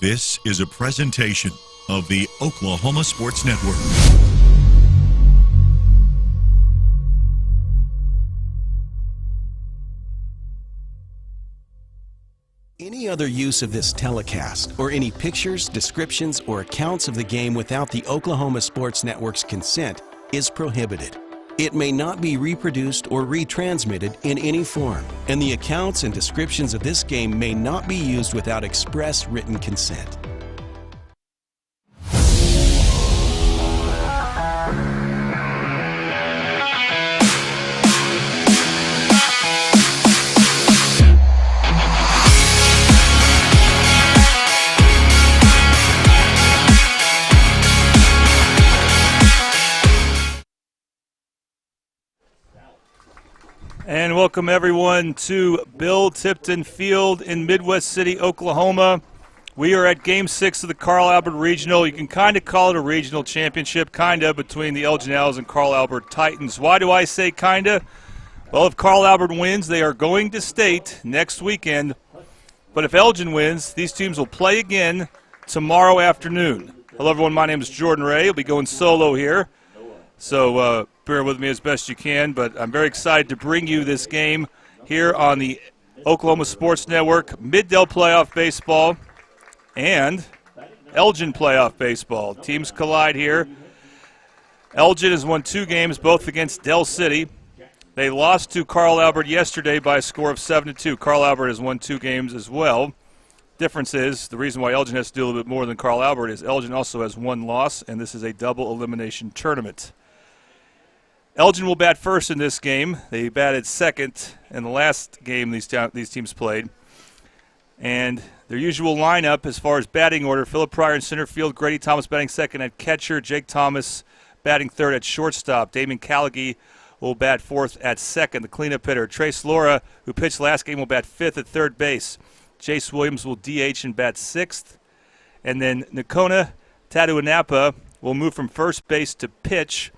This is a presentation of the Oklahoma Sports Network. Any other use of this telecast, or any pictures, descriptions, or accounts of the game without the Oklahoma Sports Network's consent is prohibited. It may not be reproduced or retransmitted in any form, and the accounts and descriptions of this game may not be used without express written consent. And welcome everyone to Bill Tipton Field in Midwest City, Oklahoma. We are at Game 6 of the Carl Albert Regional. You can kind of call it a regional championship, between the Elgin Owls and Carl Albert Titans. Why do I say kinda? Well, if Carl Albert wins, they are going to state next weekend. But if Elgin wins, these teams will play again tomorrow afternoon. Hello everyone, my name is Jordan Ray. I'll be going solo here. So bear with me as best you can, but I'm very excited to bring you this game here on the Oklahoma Sports Network, Mid-Del Playoff Baseball and Elgin Playoff Baseball. Teams collide here. Elgin has won 2 games, both against Del City. They lost to Carl Albert yesterday by a score of 7-2. Carl Albert has won 2 games as well. Difference is, the reason why Elgin has to do a little bit more than Carl Albert is Elgin also has 1 loss, and this is a double elimination tournament. Elgin will bat first in this game. They batted second in the last game these teams played. And their usual lineup as far as batting order, Philip Pryor in center field, Grady Thomas batting second at catcher, Jake Thomas batting third at shortstop. Damon Callaghy will bat fourth at second, the cleanup hitter. Trace Laura, who pitched last game, will bat fifth at third base. Jace Williams will DH and bat sixth. And then Nakona Taduanapa will move from first base to pitch.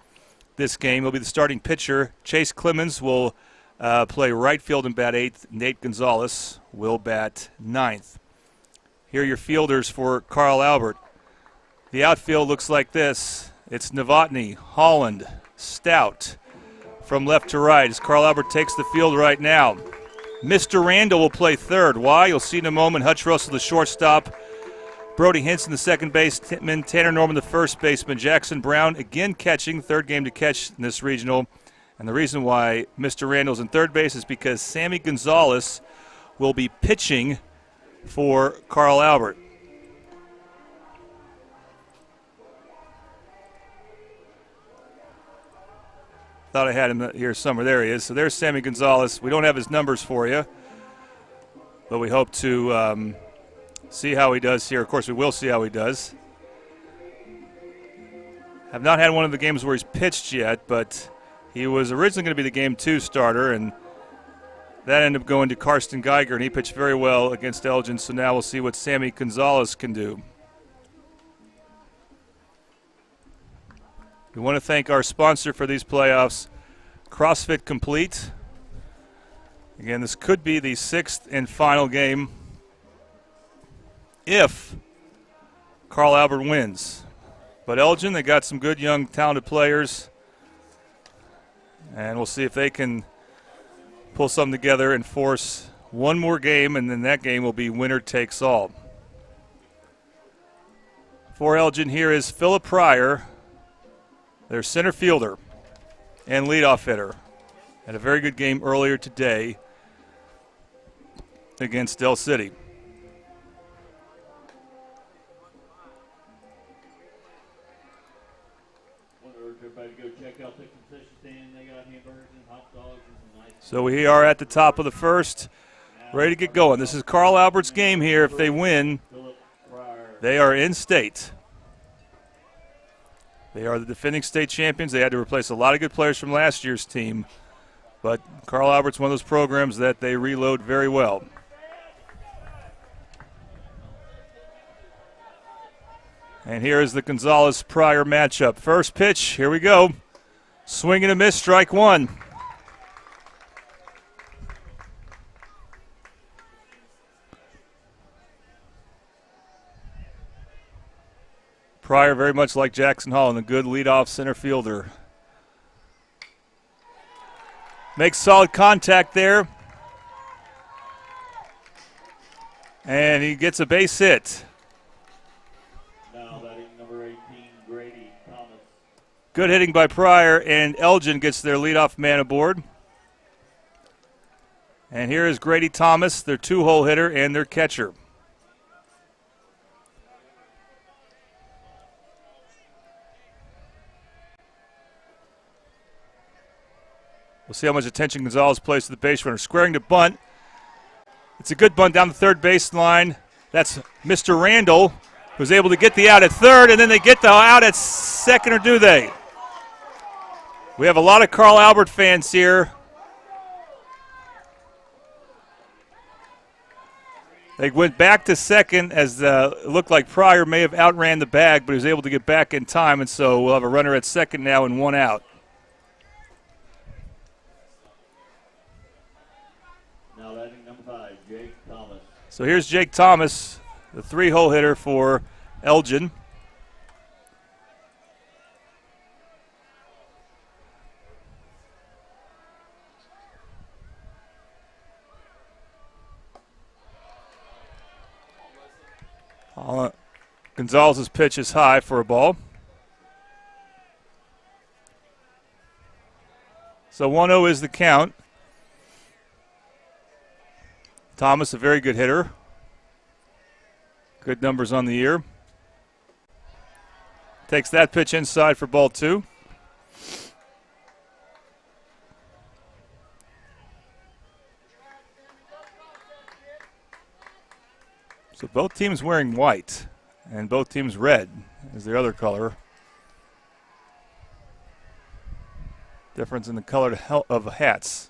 This game will be the starting pitcher. Chase Clemens will play right field and bat 8th. Nate Gonzalez will bat 9th. Here are your fielders for Carl Albert. The outfield looks like this. It's Novotny, Holland, Stout from left to right as Carl Albert takes the field right now. Mr. Randall will play third. Why? You'll see in a moment. Hutch Russell, the shortstop. Brody Hinson, the second baseman, Tanner Norman, the first baseman, Jackson Brown again catching, third game to catch in this regional. And the reason why Mr. Randall's in third base is because Sammy Gonzalez will be pitching for Carl Albert. Thought I had him here somewhere. There he is. So there's Sammy Gonzalez. We don't have his numbers for you, but we hope to see how he does here. Of course, we will see how he does. Have not had one of the games where he's pitched yet, but he was originally going to be the Game 2 starter, and that ended up going to Karsten Geiger, and he pitched very well against Elgin, so now we'll see what Sammy Gonzalez can do. We want to thank our sponsor for these playoffs, CrossFit Complete. Again, this could be the 6th and final game if Carl Albert wins. But Elgin, they got some good, young, talented players. And we'll see if they can pull something together and force one more game, and then that game will be winner takes all. For Elgin, here is Philip Pryor, their center fielder and leadoff hitter. Had a very good game earlier today against Del City. So we are at the top of the first, ready to get going. This is Carl Albert's game here. If they win, they are in state. They are the defending state champions. They had to replace a lot of good players from last year's team, but Carl Albert's one of those programs that they reload very well. And here is the Gonzalez-Pryor matchup. First pitch, here we go. Swing and a miss, strike one. Pryor, very much like Jackson Holland, a good leadoff center fielder. Makes solid contact there. And he gets a base hit. Now batting number 18, Grady Thomas. Good hitting by Pryor, and Elgin gets their leadoff man aboard. And here is Grady Thomas, their two-hole hitter and their catcher. We'll see how much attention Gonzalez plays to the base runner. Squaring to bunt. It's a good bunt down the third baseline. That's Mr. Randall, who's able to get the out at third, and then they get the out at second, or do they? We have a lot of Carl Albert fans here. They went back to second as it looked like Pryor may have outran the bag, but he was able to get back in time, and so we'll have a runner at second now and one out. Now batting number 5, Jake Thomas. So here's Jake Thomas, the three-hole hitter for Elgin. Gonzalez's pitch is high for a ball. So 1-0 is the count. Thomas, a very good hitter. Good numbers on the year. Takes that pitch inside for ball 2. So both teams wearing white, and both teams red is their other color. Difference in the color of hats.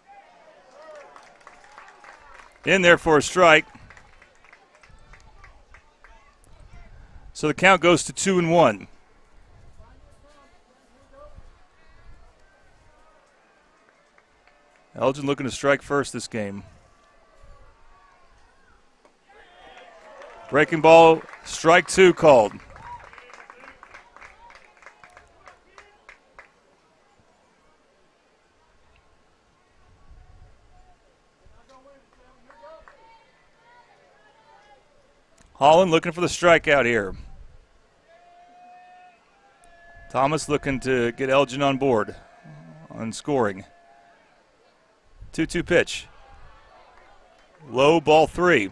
In there for a strike. So the count goes to 2-1. Elgin looking to strike first this game. Breaking ball, strike 2 called. Holland looking for the strikeout here. Thomas looking to get Elgin on board on scoring. 2-2 pitch. Low, ball 3.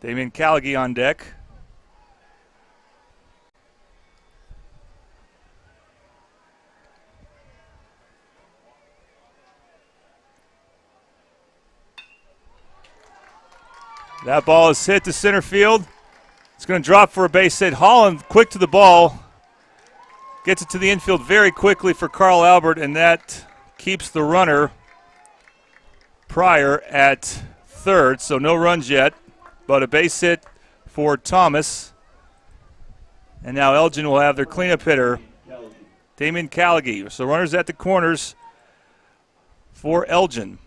Damian Callaghy on deck. That ball is hit to center field. It's going to drop for a base hit. Holland quick to the ball. Gets it to the infield very quickly for Carl Albert, and that keeps the runner Pryor at third. So no runs yet, but a base hit for Thomas. And now Elgin will have their cleanup hitter, Damian Callaghy. So runners at the corners for Elgin.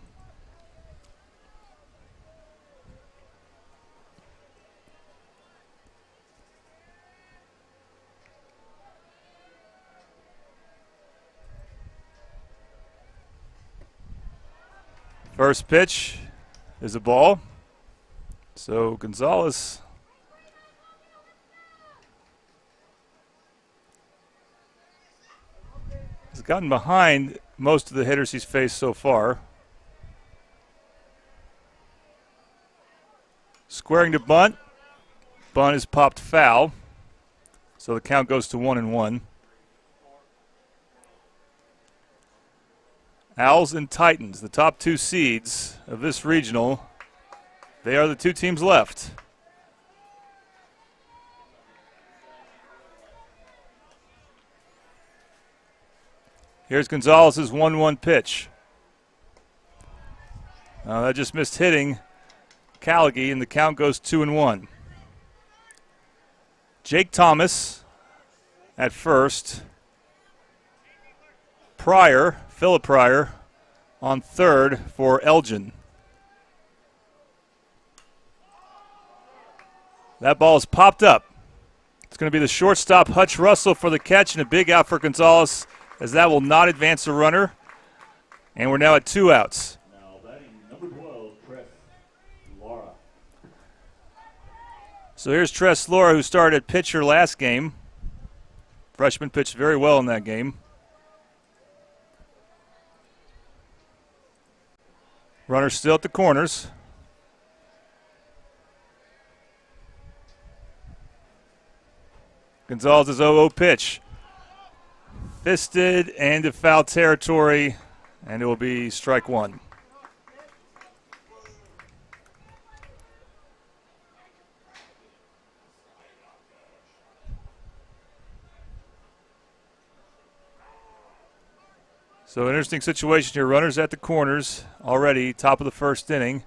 First pitch is a ball. So Gonzalez has gotten behind most of the hitters he's faced so far. Squaring to bunt. Bunt is popped foul. So the count goes to 1-1. Owls and Titans, the top 2 seeds of this regional. They are the 2 teams left. Here's Gonzalez's 1-1 pitch. That just missed hitting Callaghy, and the count goes 2-1. Jake Thomas at first. Philip Pryor on third for Elgin. That ball is popped up. It's going to be the shortstop, Hutch Russell, for the catch, and a big out for Gonzalez, as that will not advance the runner. And we're now at 2 outs. Now batting number 12, Tress Laura. So here's Tress Laura, who started at pitcher last game. Freshman pitched very well in that game. Runner still at the corners. Gonzalez's 0-0 pitch. Fisted and to foul territory, and it will be strike 1. So an interesting situation here. Runners at the corners already, top of the first inning.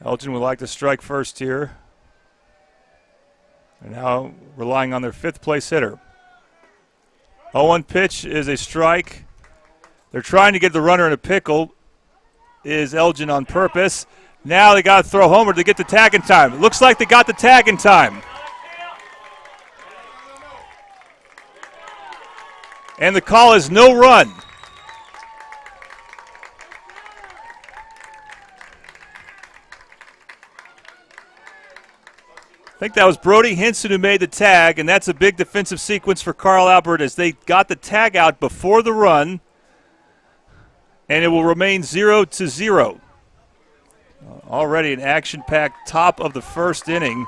Elgin would like to strike first here. They're now relying on their 5th place hitter. 0-1 pitch is a strike. They're trying to get the runner in a pickle. Is Elgin on purpose. Now they got to throw homer to get the tag in time. It looks like they got the tag in time. And the call is no run. I think that was Brody Hinson who made the tag, and that's a big defensive sequence for Carl Albert as they got the tag out before the run, and it will remain 0-0. Already an action-packed top of the first inning.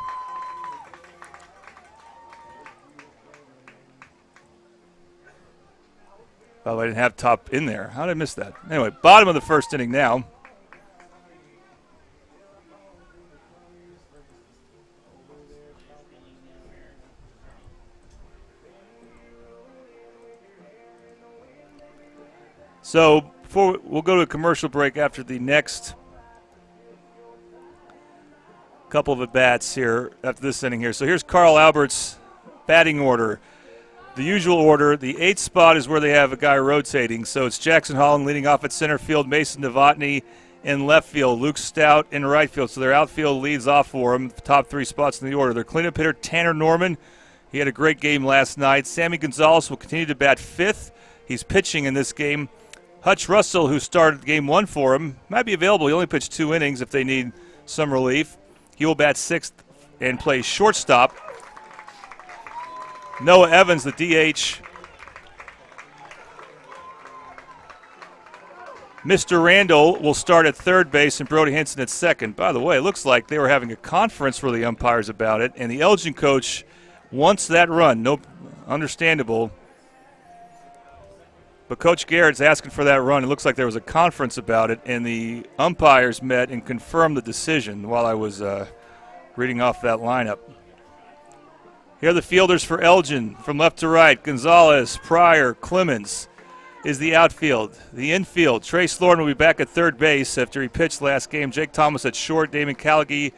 Oh, I didn't have top in there. How did I miss that? Anyway, bottom of the first inning now. So we'll go to a commercial break after the next couple of at-bats here after this inning here. So here's Carl Albert's batting order. The usual order, the 8th spot is where they have a guy rotating. So it's Jackson Holland leading off at center field, Mason Novotny in left field, Luke Stout in right field. So their outfield leads off for them, the top 3 spots in the order. Their cleanup hitter, Tanner Norman. He had a great game last night. Sammy Gonzalez will continue to bat 5th. He's pitching in this game. Hutch Russell, who started game 1 for him, might be available. He only pitched 2 innings if they need some relief. He will bat 6th and play shortstop. Noah Evans, the DH. Mr. Randall will start at third base and Brody Hinson at second. By the way, it looks like they were having a conference for the umpires about it, and the Elgin coach wants that run. No, understandable. But Coach Garrett's asking for that run. It looks like there was a conference about it, and the umpires met and confirmed the decision while I was reading off that lineup. Here are the fielders for Elgin from left to right. Gonzalez, Pryor, Clemens is the outfield. The infield, Trace Lorne will be back at third base after he pitched last game. Jake Thomas at short. Damon Callaghy,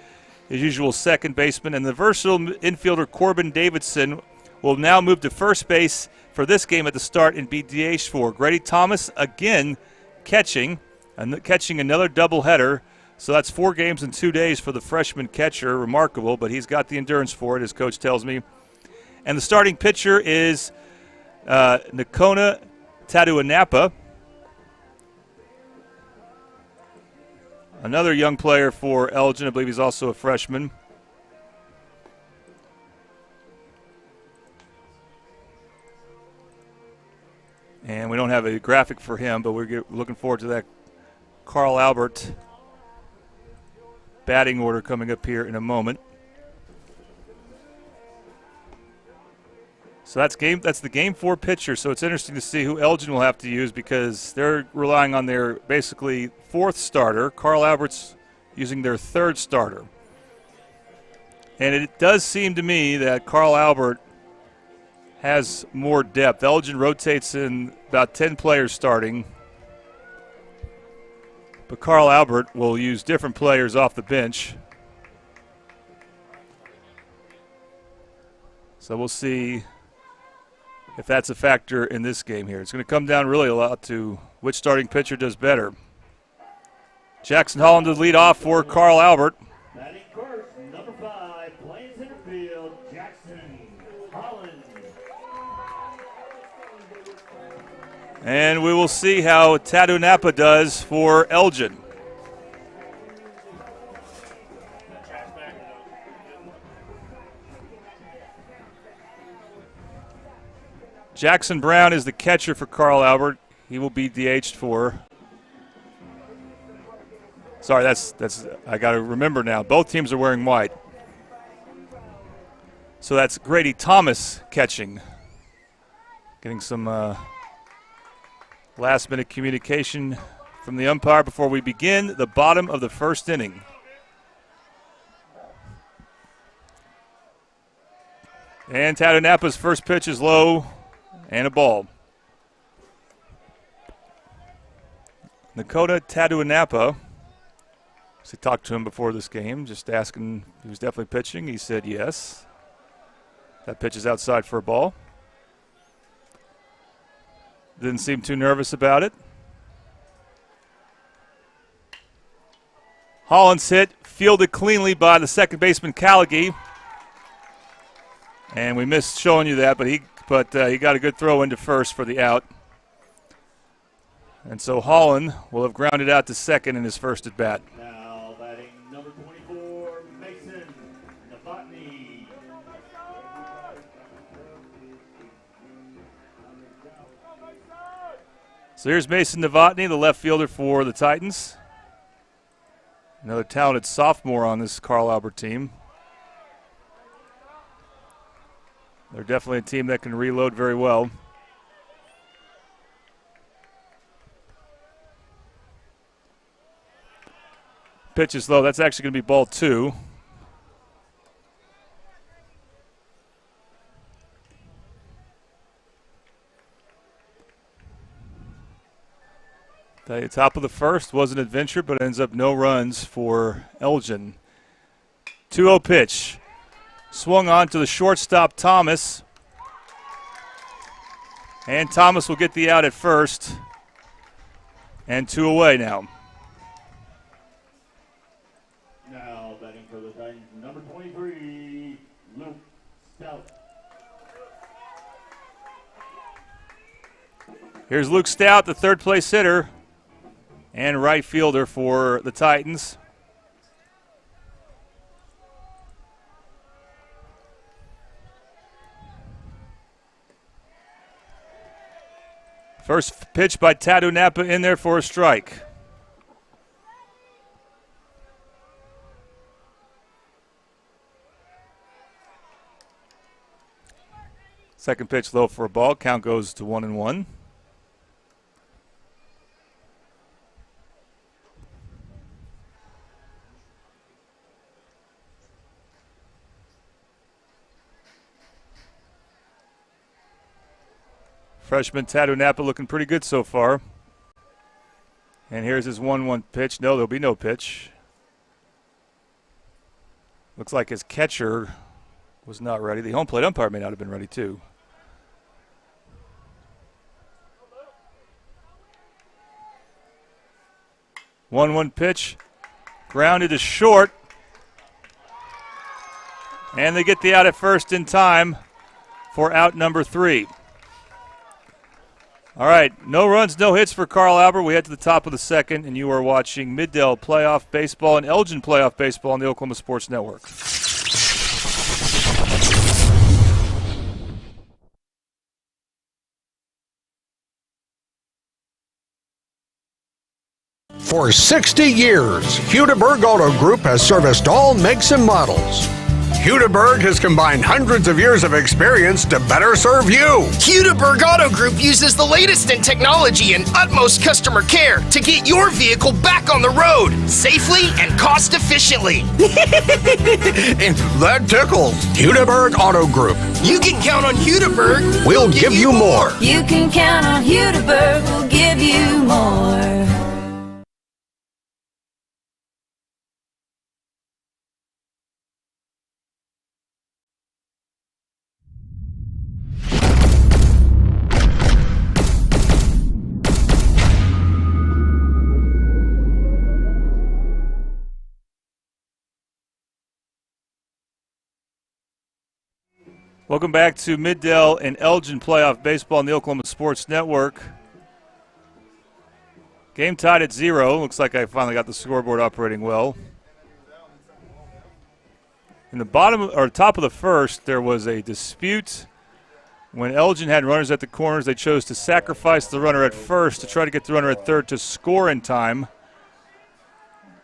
his usual second baseman. And the versatile infielder Corbin Davidson will now move to first base for this game at the start and be DH for. Grady Thomas again catching another doubleheader. So that's 4 games in 2 days for the freshman catcher. Remarkable, but he's got the endurance for it, as Coach tells me. And the starting pitcher is Nakona Taduanapa, another young player for Elgin. I believe he's also a freshman. And we don't have a graphic for him, but we're looking forward to that Carl Albert batting order coming up here in a moment. So that's the game 4 pitcher. So it's interesting to see who Elgin will have to use because they're relying on their basically 4th starter. Carl Albert's using their 3rd starter. And it does seem to me that Carl Albert has more depth. Elgin rotates in about 10 players starting. But Carl Albert will use different players off the bench. So we'll see if that's a factor in this game here. It's going to come down really a lot to which starting pitcher does better. Jackson Holland to lead off for Carl Albert. Batting first, number 5, And we will see how Tadu Napa does for Elgin. Jackson Brown is the catcher for Carl Albert. He will be DH'd for. Sorry, that's I got to remember now. Both teams are wearing white. So that's Grady Thomas catching. Getting some last-minute communication from the umpire before we begin the bottom of the first inning. And Tadu Napa's first pitch is low and a ball. Nakota Tadu Napa. So I talked to him before this game, just asking if he was definitely pitching. He said yes. That pitch is outside for a ball. Didn't seem too nervous about it. Hollins hit, fielded cleanly by the second baseman Callaghy. And we missed showing you that, but he got a good throw into first for the out. And so Holland will have grounded out to second in his first at bat. Now batting number 24, Mason Novotny. So here's Mason Novotny, the left fielder for the Titans. Another talented sophomore on this Carl Albert team. They're definitely a team that can reload very well. Pitch is low. That's actually going to be ball 2. The top of the first was an adventure, but ends up no runs for Elgin. 2-0 pitch. Swung on to the shortstop, Thomas. And Thomas will get the out at first. And 2 away now. Now batting for the Titans, number 23, Luke Stout. Here's Luke Stout, the third place hitter and right fielder for the Titans. First pitch by Tadu Napa in there for a strike. Second pitch low for a ball. Count goes to 1-1. Freshman Tadu Napa looking pretty good so far. And here's his 1-1 pitch. No, there'll be no pitch. Looks like his catcher was not ready. The home plate umpire may not have been ready too. One pitch, grounded to short, and they get the out at first in time for out number 3. All right, no runs, no hits for Carl Albert. We head to the top of the second, and you are watching Middale Playoff Baseball and Elgin Playoff Baseball on the Oklahoma Sports Network. For 60 years, Hudeberg Auto Group has serviced all makes and models. Hudeberg has combined hundreds of years of experience to better serve you. Hudeberg Auto Group uses the latest in technology and utmost customer care to get your vehicle back on the road safely and cost efficiently. And that tickles. Hudeberg Auto Group. You can count on Hudeberg. We'll give you more. You can count on Hudeberg. We'll give you more. Welcome back to Middale and Elgin Playoff Baseball on the Oklahoma Sports Network. Game tied at 0. Looks like I finally got the scoreboard operating well. In the top of the first, there was a dispute. When Elgin had runners at the corners, they chose to sacrifice the runner at first to try to get the runner at third to score in time.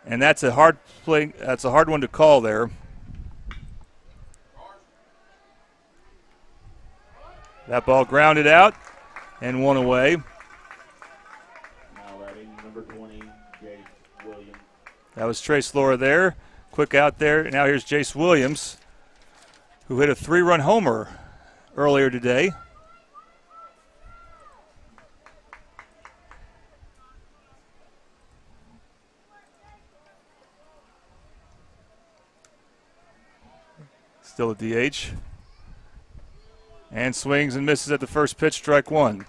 And that's a hard play. That's a hard one to call there. That ball grounded out and one away. Now batting number 20, Jace Williams. That was Trace Laura there. Quick out there. Now here's Jace Williams, who hit a 3-run homer earlier today. Still a DH. And swings and misses at the first pitch, strike one.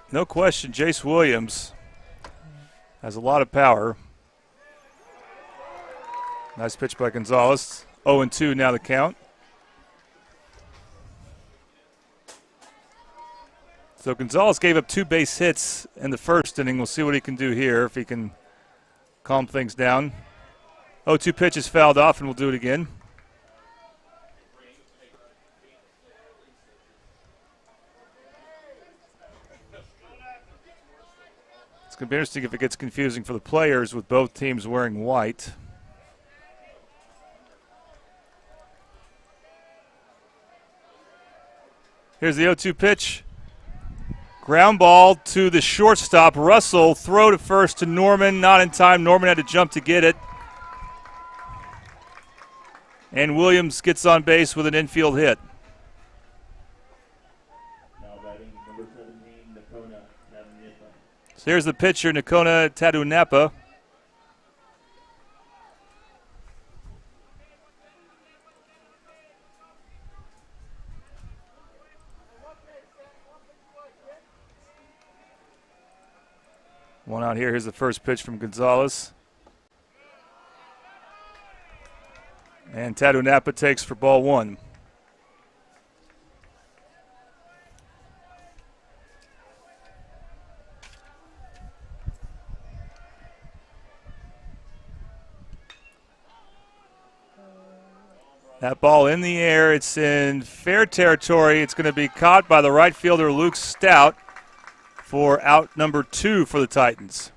No question, Jace Williams has a lot of power. Nice pitch by Gonzalez. 0-2 now the count. So Gonzalez gave up 2 base hits in the first inning. We'll see what he can do here, if he can calm things down. 0-2 pitch is fouled off, and we'll do it again. It's going to be interesting if it gets confusing for the players with both teams wearing white. Here's the 0-2 pitch. Ground ball to the shortstop, Russell. Throw to first to Norman, not in time. Norman had to jump to get it. And Williams gets on base with an infield hit. Now batting number 17, Nakona Tatunapa. So here's the pitcher, Nakona Tatunapa. One out here. Here's the first pitch from Gonzalez. And Tatunapa takes for ball one. That ball in the air. It's in fair territory. It's going to be caught by the right fielder, Luke Stout, for out number 2 for the Titans.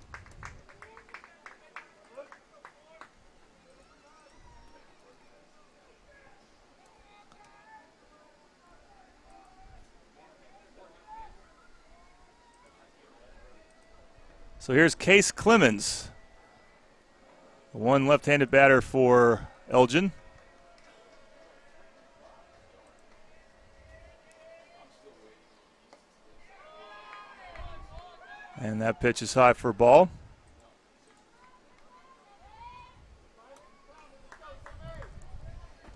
So here's Case Clemens, one left-handed batter for Elgin. And that pitch is high for a ball.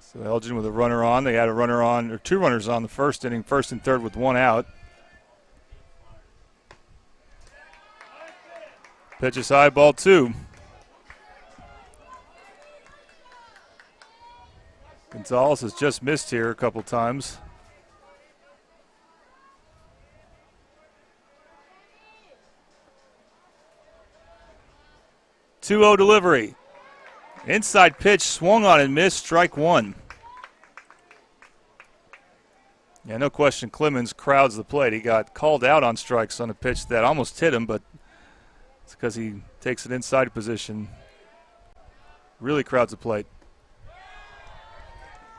So Elgin with a runner on. They had a runner on, or 2 runners on the first inning, first and third with 1 out. Pitch is high, ball 2. Gonzalez has just missed here a couple times. Two-0 delivery. Inside pitch, swung on and missed, strike one. Yeah, no question, Clemens crowds the plate. He got called out on strikes on a pitch that almost hit him, but it's because he takes an inside position. Really crowds the plate.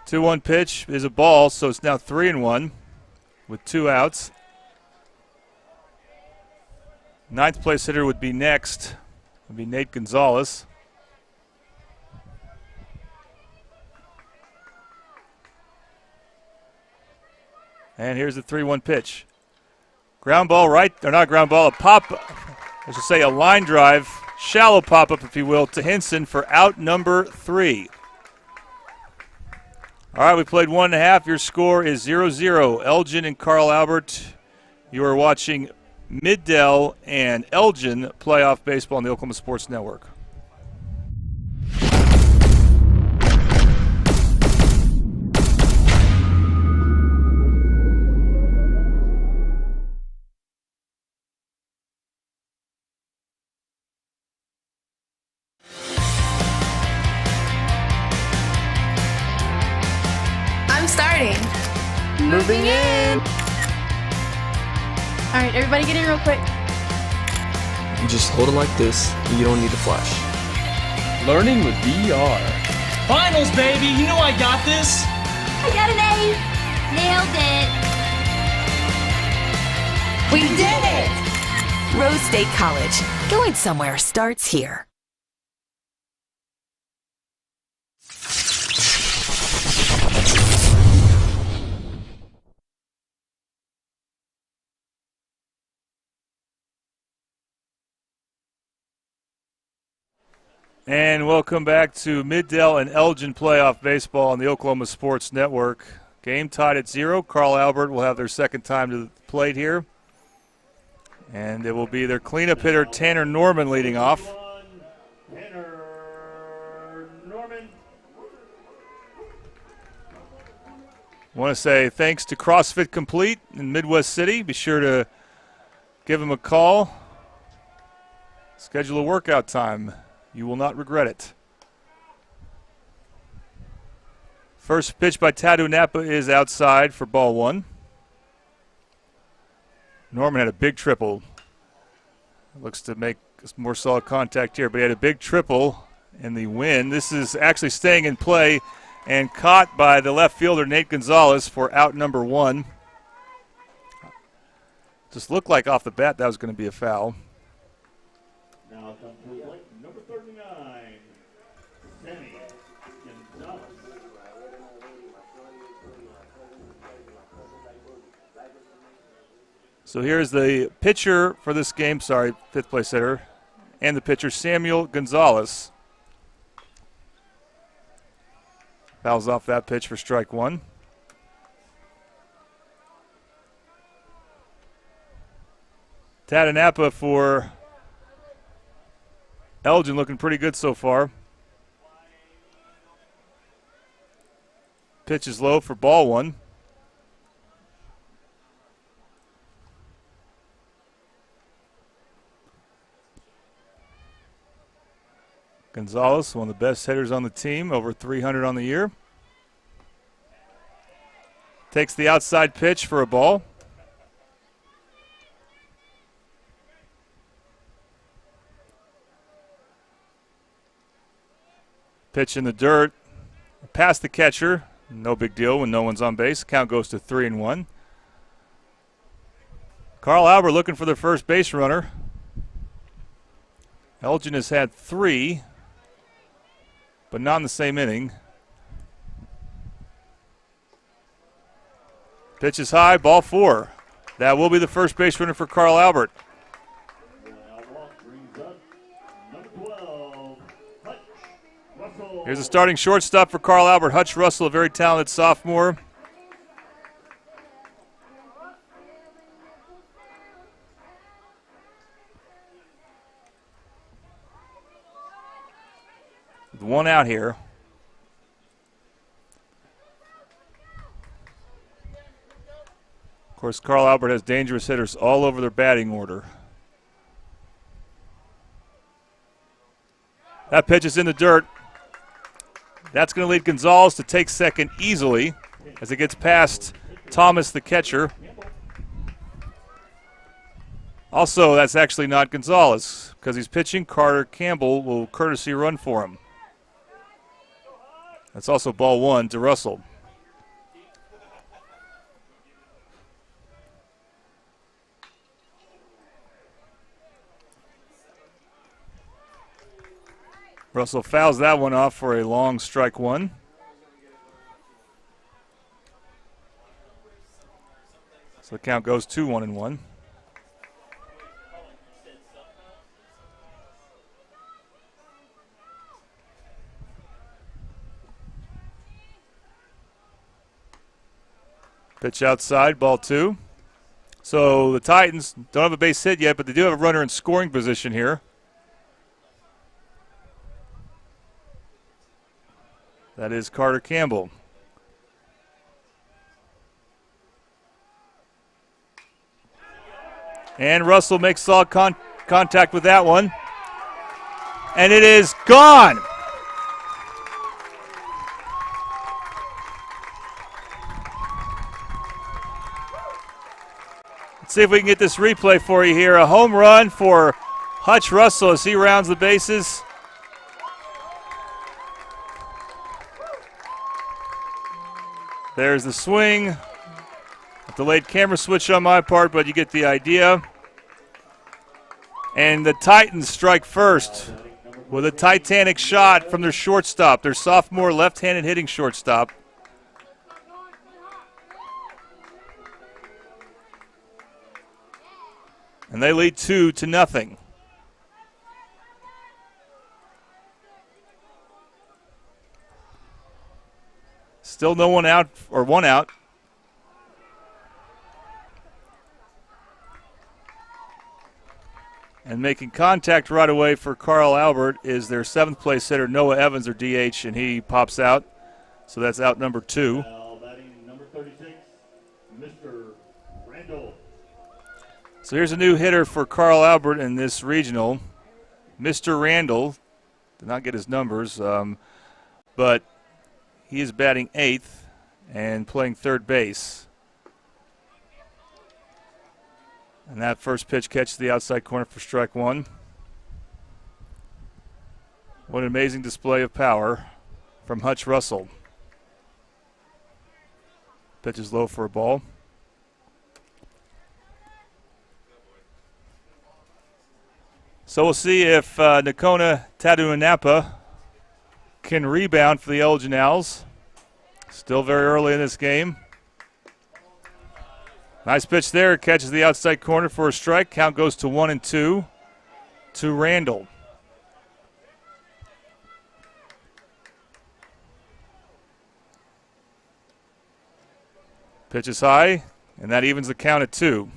2-1 pitch is a ball, so it's now 3-1 with 2 outs. 9th place hitter would be next. Would be Nate Gonzalez. And here's the 3-1 pitch. Ground ball right, or not ground ball, a pop, I should say a line drive, shallow pop-up if you will, to Hinson for out number 3. All right, we played 1.5. Your score is 0-0. Elgin and Carl Albert. You are watching Middell and Elgin playoff baseball on the Oklahoma Sports Network. starting. Moving in. All right, everybody get in real quick. You just hold it like this, and you don't need to flash. Learning with VR. Finals, baby! You know I got this! I got an A. Nailed it. We did it. Rose State College. Going somewhere starts here. And welcome back to Middale and Elgin playoff baseball on the Oklahoma Sports Network. Game tied at 0. Carl Albert will have their second time to the plate here. And it will be their cleanup hitter, Tanner Norman, leading off. Tanner Norman. I want to say thanks to CrossFit Complete in Midwest City. Be sure to give them a call. Schedule a workout time. You will not regret it. First pitch by Tadu Napa is outside for ball 1. Norman had a big triple. Looks to make more solid contact here, but he had a big triple in the win. This is actually staying in play and caught by the left fielder, Nate Gonzalez, for out number 1. Just looked like off the bat that was going to be a foul. Now comes to the plate, number 39, Sammy Gonzalez. So here's the pitcher for this game, fifth place hitter, and the pitcher, Samuel Gonzalez. Fouls off that pitch for strike 1. Tadanapa for Elgin looking pretty good so far. Pitch is low for ball 1. Gonzalez, one of the best hitters on the team, over 300 on the year. Takes the outside pitch for a ball. Pitch in the dirt, past the catcher. No big deal when no one's on base. Count goes to 3-1. Carl Albert looking for their first base runner. Elgin has had 3, but not in the same inning. Pitch is high, ball 4. That will be the first base runner for Carl Albert. Here's a starting shortstop for Carl Albert, Hutch Russell, a very talented sophomore. With 1 out here. Of course, Carl Albert has dangerous hitters all over their batting order. That pitch is in the dirt. That's going to lead Gonzalez to take second easily as it gets past Thomas, the catcher. Also, that's actually not Gonzalez because he's pitching. Carter Campbell will courtesy run for him. That's also ball 1 to Russell. Russell fouls that one off for a long strike 1. So the count goes to 1-1. Pitch outside, ball 2. So the Titans don't have a base hit yet, but they do have a runner in scoring position here. That is Carter Campbell. And Russell makes solid contact with that one. And it is gone. Let's see if we can get this replay for you here. A home run for Hutch Russell as he rounds the bases. There's the swing. A delayed camera switch on my part, but you get the idea. And the Titans strike first with a titanic shot from their shortstop, their sophomore left-handed hitting shortstop. And they lead 2-0. Still no one out, or one out. And making contact right away for Carl Albert is their 7th place hitter, Noah Evans, their DH, and he pops out. So that's out number 2. Now batting number 36, Mr. Randall. So here's a new hitter for Carl Albert in this regional. Mr. Randall did not get his numbers, but he is batting 8th and playing third base. And that first pitch catches the outside corner for strike 1. What an amazing display of power from Hutch Russell. Pitch is low for a ball. So we'll see if Nakona Taduanapa can rebound for the Elgin Owls. Still very early in this game. Nice pitch there. Catches the outside corner for a strike. Count goes to 1-2 to Randall. Pitch is high, and that evens the count at 2.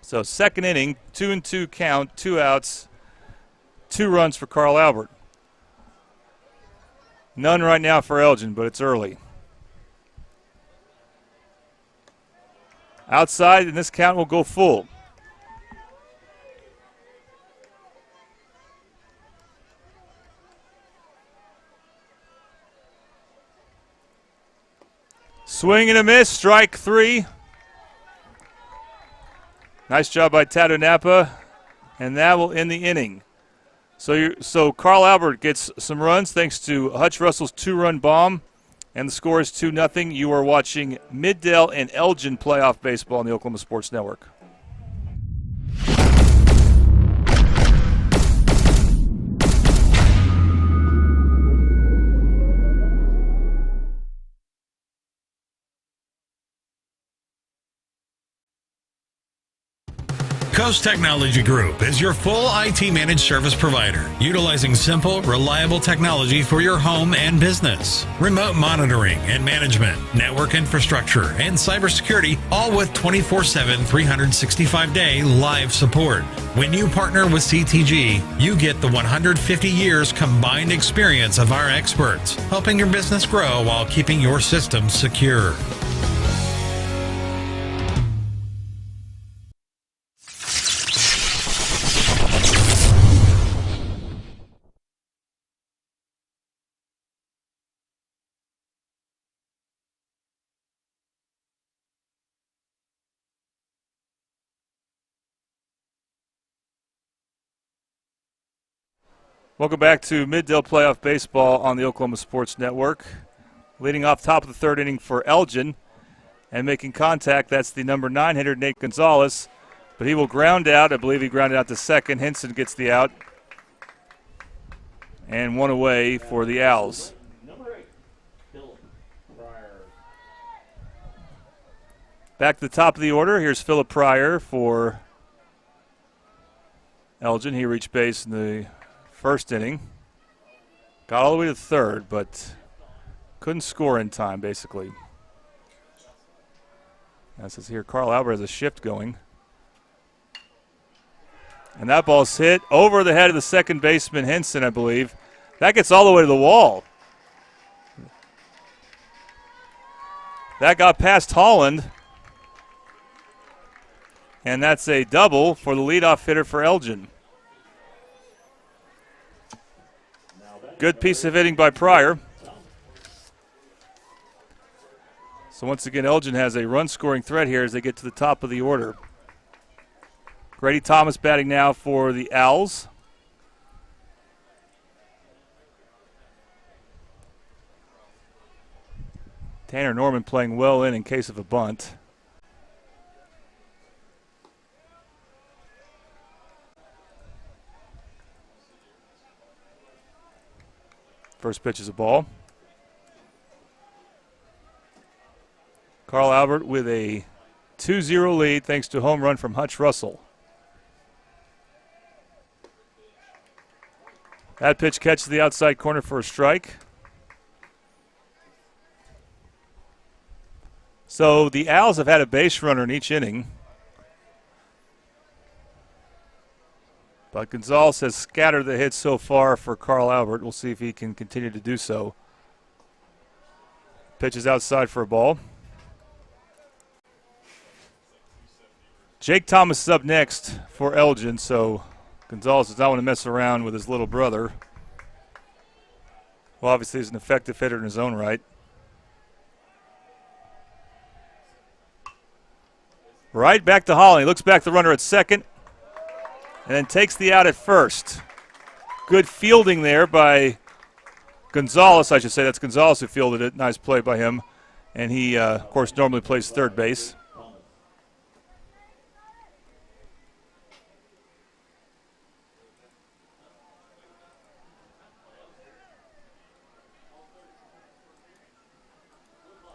So second inning, 2-2 count, 2 outs, 2 runs for Carl Albert. None right now for Elgin, but it's early. Outside, and this count will go full. Swing and a miss, strike 3. Nice job by Taduanapa, and that will end the inning. So Carl Albert gets some runs thanks to Hutch Russell's 2-run bomb, and the score is 2-0. You are watching Middale and Elgin playoff baseball on the Oklahoma Sports Network. Coast Technology Group is your full IT managed service provider, utilizing simple, reliable technology for your home and business. Remote monitoring and management, network infrastructure, and cybersecurity, all with 24/7, 365-day live support. When you partner with CTG, you get the 150 years combined experience of our experts, helping your business grow while keeping your systems secure. Welcome back to Middale Playoff Baseball on the Oklahoma Sports Network. Leading off top of the third inning for Elgin and making contact, that's the number 9 hitter, Nate Gonzalez. But he will ground out. I believe he grounded out to second. Henson gets the out. And 1 away for the Owls. Back to the top of the order. Here's Philip Pryor for Elgin. He reached base in the first inning. Got all the way to third, but couldn't score in time, basically. As it says here, Carl Albert has a shift going. And that ball's hit over the head of the second baseman, Henson, I believe. That gets all the way to the wall. That got past Holland. And that's a double for the leadoff hitter for Elgin. Good piece of hitting by Pryor. So once again, Elgin has a run-scoring threat here as they get to the top of the order. Grady Thomas batting now for the Owls. Tanner Norman playing well in case of a bunt. First pitch is a ball. Carl Albert with a 2-0 lead thanks to a home run from Hutch Russell. That pitch catches the outside corner for a strike. So the Owls have had a base runner in each inning. But Gonzalez has scattered the hits so far for Carl Albert. We'll see if he can continue to do so. Pitch is outside for a ball. Jake Thomas is up next for Elgin, so Gonzalez does not want to mess around with his little brother. Well, obviously he's an effective hitter in his own right. Right back to Holland. He looks back the runner at second and then takes the out at first. Good fielding there by Gonzalez, I should say. That's Gonzalez who fielded it. Nice play by him. And he, of course, normally plays third base.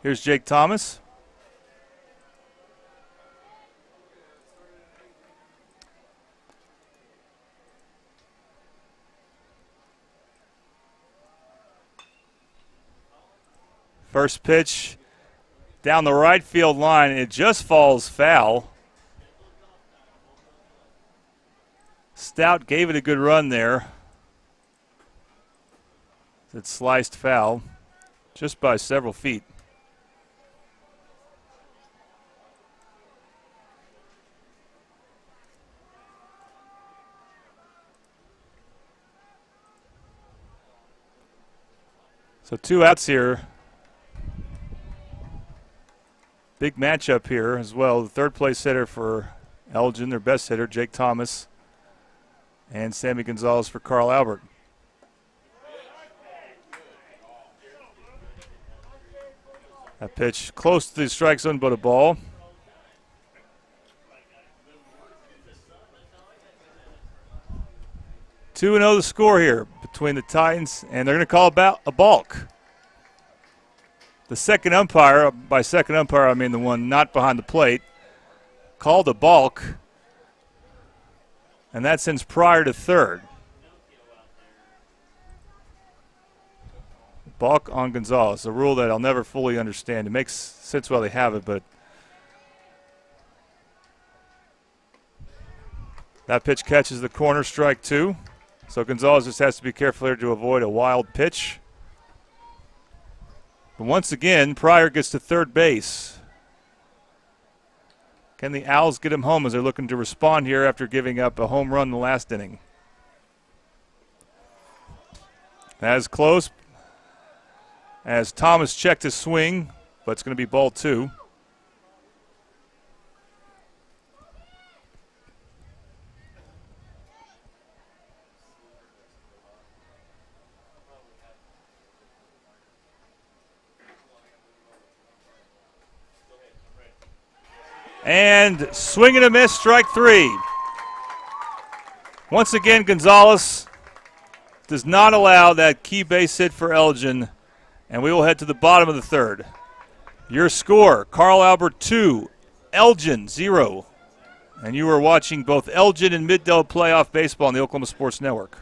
Here's Jake Thomas. First pitch down the right field line, and it just falls foul. Stout gave it a good run there. It sliced foul just by several feet. So 2 outs here. Big matchup here as well. The third place hitter for Elgin, their best hitter, Jake Thomas, and Sammy Gonzalez for Carl Albert. That pitch close to the strike zone, but a ball. Two 2-0 the score here between the Titans, and they're going to call about a balk. The second umpire, by second umpire I mean the one not behind the plate, called a balk, and that since prior to third. Balk on Gonzalez, a rule that I'll never fully understand. It makes sense while they have it, but that pitch catches the corner, strike 2. So Gonzalez just has to be careful here to avoid a wild pitch. But once again, Pryor gets to third base. Can the Owls get him home as they're looking to respond here after giving up a home run in the last inning? As close as Thomas checked his swing, but it's going to be ball 2. And swing and a miss, strike 3. Once again, Gonzalez does not allow that key base hit for Elgin, and we will head to the bottom of the third. Your score, Carl Albert 2, Elgin 0. And you are watching both Elgin and Middale playoff baseball on the Oklahoma Sports Network.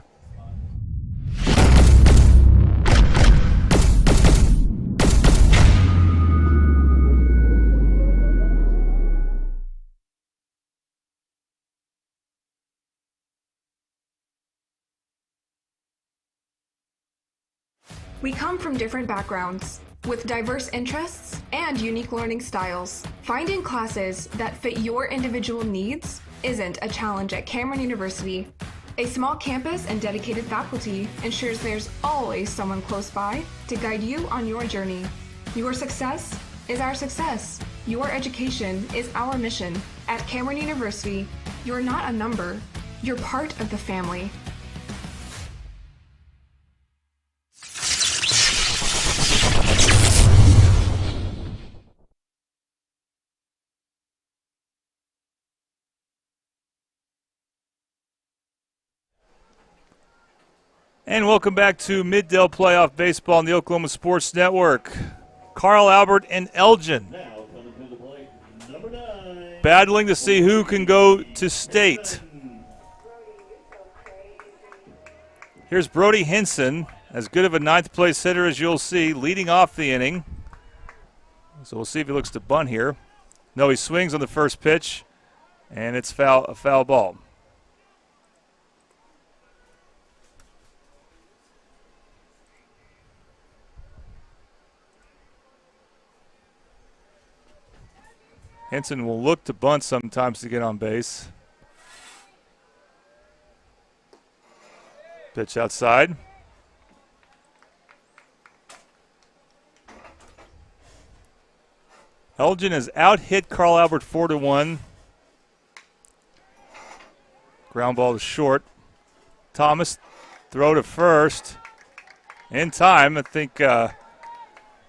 We come from different backgrounds, with diverse interests and unique learning styles. Finding classes that fit your individual needs isn't a challenge at Cameron University. A small campus and dedicated faculty ensures there's always someone close by to guide you on your journey. Your success is our success. Your education is our mission. At Cameron University, you're not a number, you're part of the family. And welcome back to Middale Playoff Baseball on the Oklahoma Sports Network. Carl Albert and Elgin battling to see who can go to state. Here's Brody Hinson, as good of a ninth-place hitter as you'll see, leading off the inning. So we'll see if he looks to bunt here. No, he swings on the first pitch, and it's a foul ball. Hinson will look to bunt sometimes to get on base. Pitch outside. Elgin has out-hit Carl Albert 4-1. Ground ball to short. Thomas, throw to first. In time, I think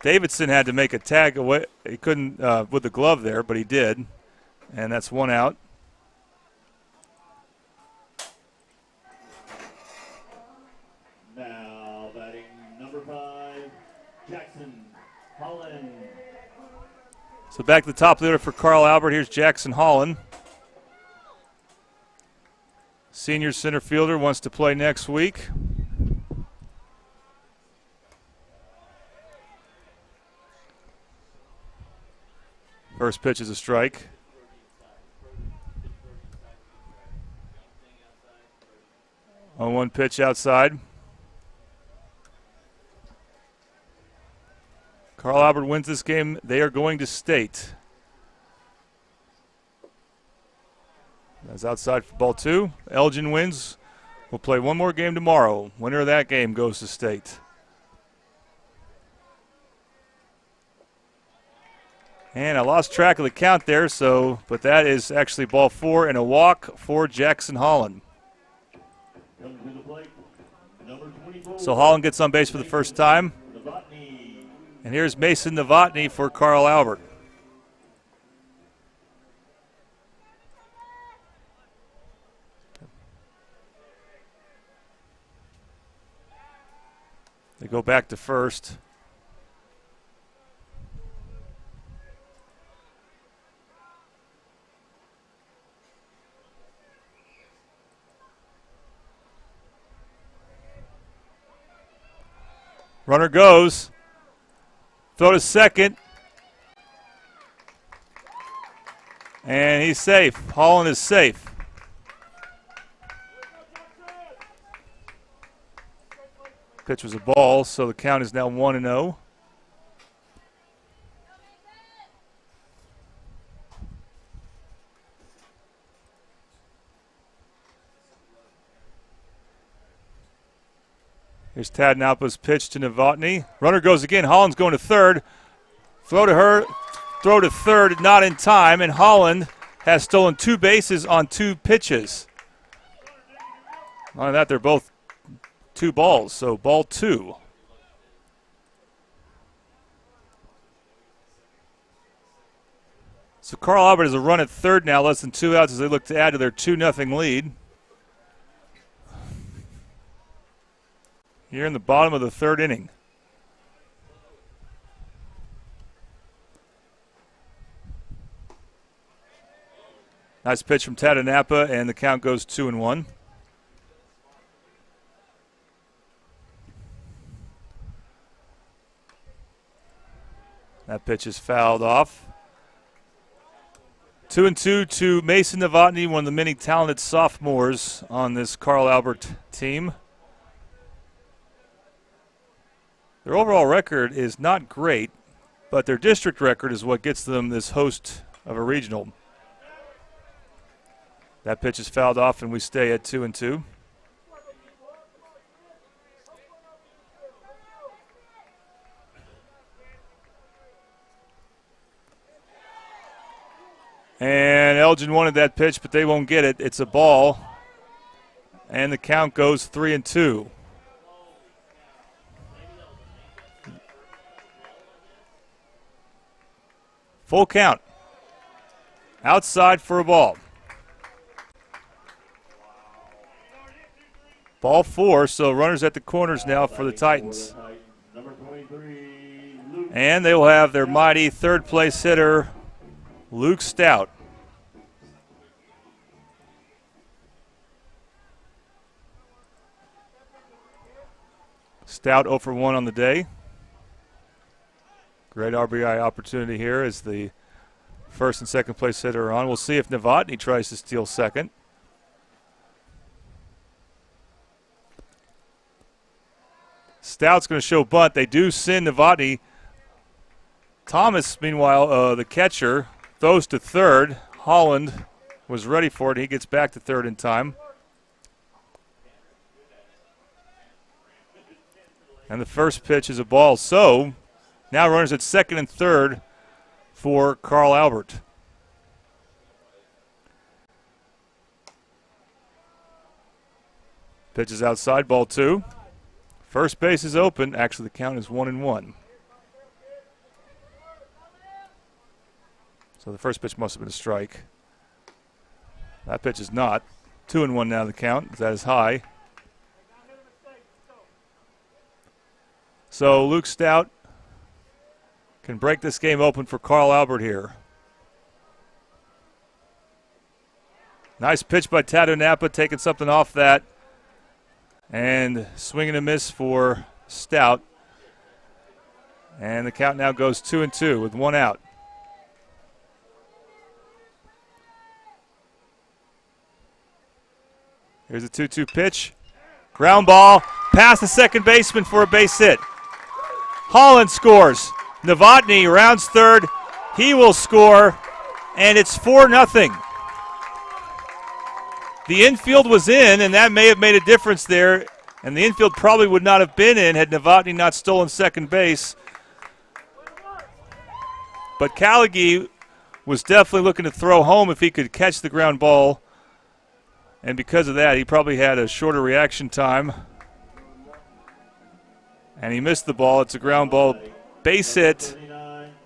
Davidson had to make a tag away. He couldn't with the glove there, but he did. And that's one out. Now batting number 5, Jackson Holland. So back to the top of the order for Carl Albert. Here's Jackson Holland. Senior center fielder, wants to play next week. First pitch is a strike. On one pitch outside. Carl Albert wins this game. They are going to state. That's outside for ball 2. Elgin wins. We'll play one more game tomorrow. Winner of that game goes to state. And I lost track of the count there, but that is actually ball 4 and a walk for Jackson Holland. So Holland gets on base for the first time. And here's Mason Novotny for Carl Albert. They go back to first. Runner goes. Throw to second. And he's safe. Holland is safe. Pitch was a ball, so the count is now 1-0. Here's Tad Napa's pitch to Novotny. Runner goes again. Holland's going to third. Throw to third, not in time, and Holland has stolen 2 bases on 2 pitches. Not only that, they're both 2 balls, so ball 2. So Carl Albert has a run at third now, less than 2 outs as they look to add to their 2-0 lead. Here in the bottom of the third inning. Nice pitch from Tadanapa, and the count goes 2-1. That pitch is fouled off. 2-2 to Mason Novotny, one of the many talented sophomores on this Carl Albert team. Their overall record is not great, but their district record is what gets them this host of a regional. That pitch is fouled off, and we stay at 2-2. And Elgin wanted that pitch, but they won't get it. It's a ball. And the count goes 3-2. Full count. Outside for a ball. Ball 4, so runners at the corners now for the Titans. And they will have their mighty third-place hitter, Luke Stout. Stout 0 for 1 on the day. Great RBI opportunity here as the first and second place hitter are on. We'll see if Novotny tries to steal second. Stout's going to show bunt. They do send Novotny. Thomas, meanwhile, the catcher, throws to third. Holland was ready for it. He gets back to third in time. And the first pitch is a ball. So now runners at second and third for Carl Albert. Pitch is outside, ball 2. First base is open. Actually, the count is 1-1. So the first pitch must have been a strike. That pitch is not. 2-1 now the count. That is high. So Luke Stout can break this game open for Carl Albert here. Nice pitch by Tado Napa, taking something off that. And swinging a miss for Stout. And the count now goes 2-2 with 1 out. Here's a 2-2 pitch. Ground ball past the second baseman for a base hit. Holland scores. Novotny rounds third. He will score, and it's 4-0. The infield was in, and that may have made a difference there, and the infield probably would not have been in had Novotny not stolen second base. But Callaghy was definitely looking to throw home if he could catch the ground ball, and because of that, he probably had a shorter reaction time. And he missed the ball. It's a ground ball. Base hit.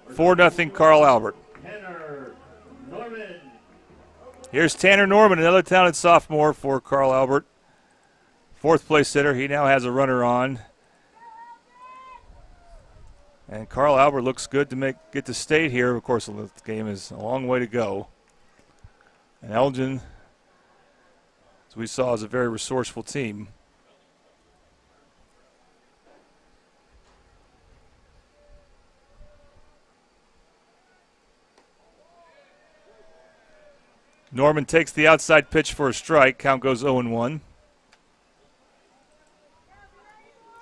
4-0 Carl Albert. Here's Tanner Norman, another talented sophomore for Carl Albert. Fourth place hitter. He now has a runner on. And Carl Albert looks good to get to state here. Of course, the game is a long way to go. And Elgin, as we saw, is a very resourceful team. Norman takes the outside pitch for a strike. Count goes 0-1.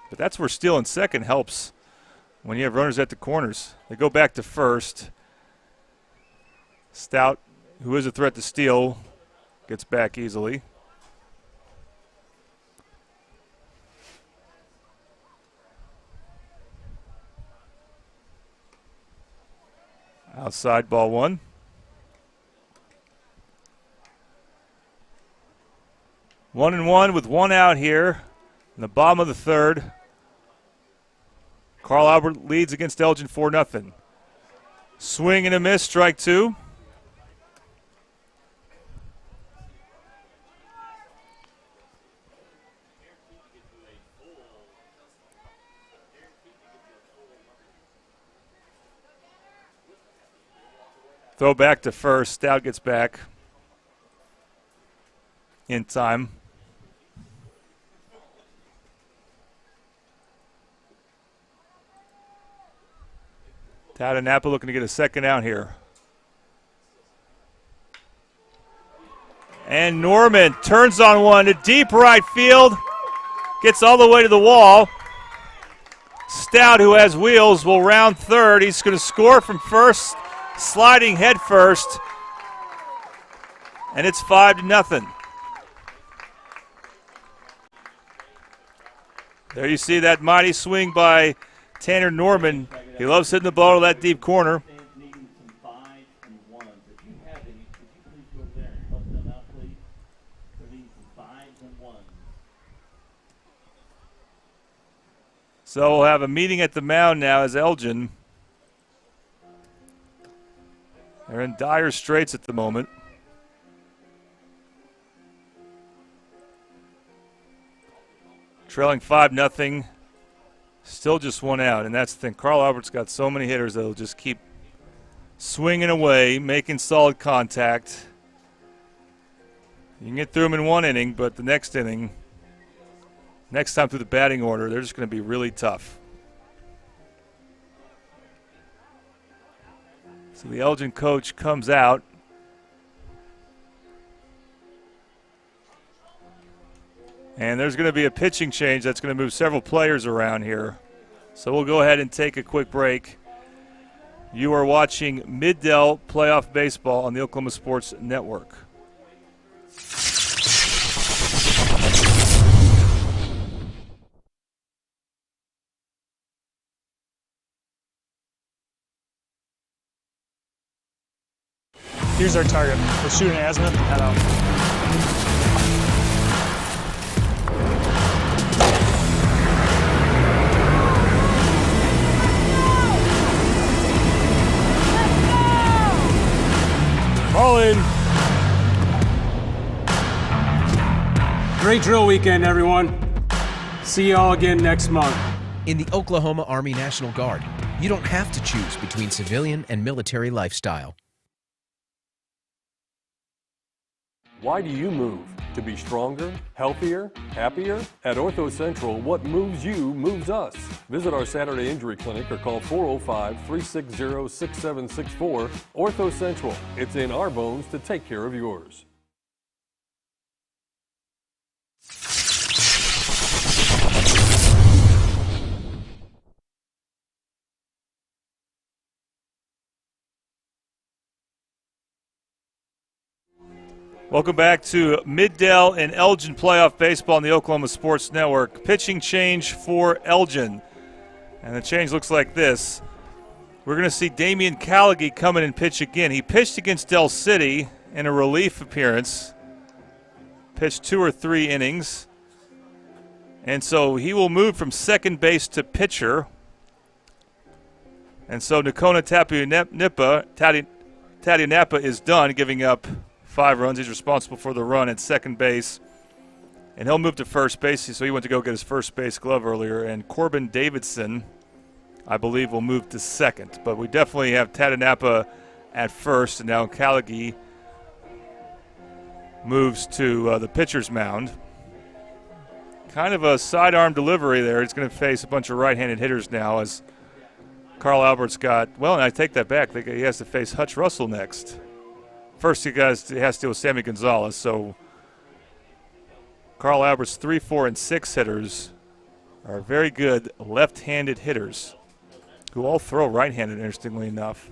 But that's where stealing second helps when you have runners at the corners. They go back to first. Stout, who is a threat to steal, gets back easily. Outside, ball 1. One and one with 1 out here in the bottom of the third. Carl Albert leads against Elgin 4-0. Swing and a miss, strike 2. Throw back to first. Stout gets back in time. Tado Napa looking to get a second out here. And Norman turns on one to deep right field. Gets all the way to the wall. Stout, who has wheels, will round third. He's going to score from first, sliding head first. And it's 5-0. There you see that mighty swing by Tanner Norman. He loves hitting the ball to that deep corner. So we'll have a meeting at the mound now as Elgin. They're in dire straits at the moment. Trailing 5-0. Still just one out, and that's the thing. Carl Albert's got so many hitters that will just keep swinging away, making solid contact. You can get through them in one inning, but the next inning, next time through the batting order, they're just going to be really tough. So the Elgin coach comes out. And there's going to be a pitching change that's going to move several players around here. So we'll go ahead and take a quick break. You are watching Mid-Dell Playoff Baseball on the Oklahoma Sports Network. Here's our target. We're shooting azimuth and head out. All in. Great drill weekend, everyone. See y'all again next month. In the Oklahoma Army National Guard, you don't have to choose between civilian and military lifestyle. Why do you move? To be stronger, healthier, happier? At Ortho Central, what moves you moves us. Visit our Saturday injury clinic or call 405-360-6764. Ortho Central, it's in our bones to take care of yours. Welcome back to Mid-Dell and Elgin Playoff Baseball on the Oklahoma Sports Network. Pitching change for Elgin. And the change looks like this. We're going to see Damian Callaghy come in and pitch again. He pitched against Del City in a relief appearance. Pitched 2 or 3 innings. And so he will move from second base to pitcher. And so Nakona Tadianapa is done, giving up 5 runs. He's responsible for the run at second base. And he'll move to first base. So he went to go get his first base glove earlier. And Corbin Davidson, I believe, will move to second. But we definitely have Tadianapa at first. And now Callaghy moves to the pitcher's mound. Kind of a sidearm delivery there. He's going to face a bunch of right-handed hitters now as Carl Albert's got, well, and I take that back. He has to face Hutch Russell next. First, he has to deal with Sammy Gonzalez. So Carl Albert's 3, 4, and 6 hitters are very good left-handed hitters who all throw right-handed, interestingly enough.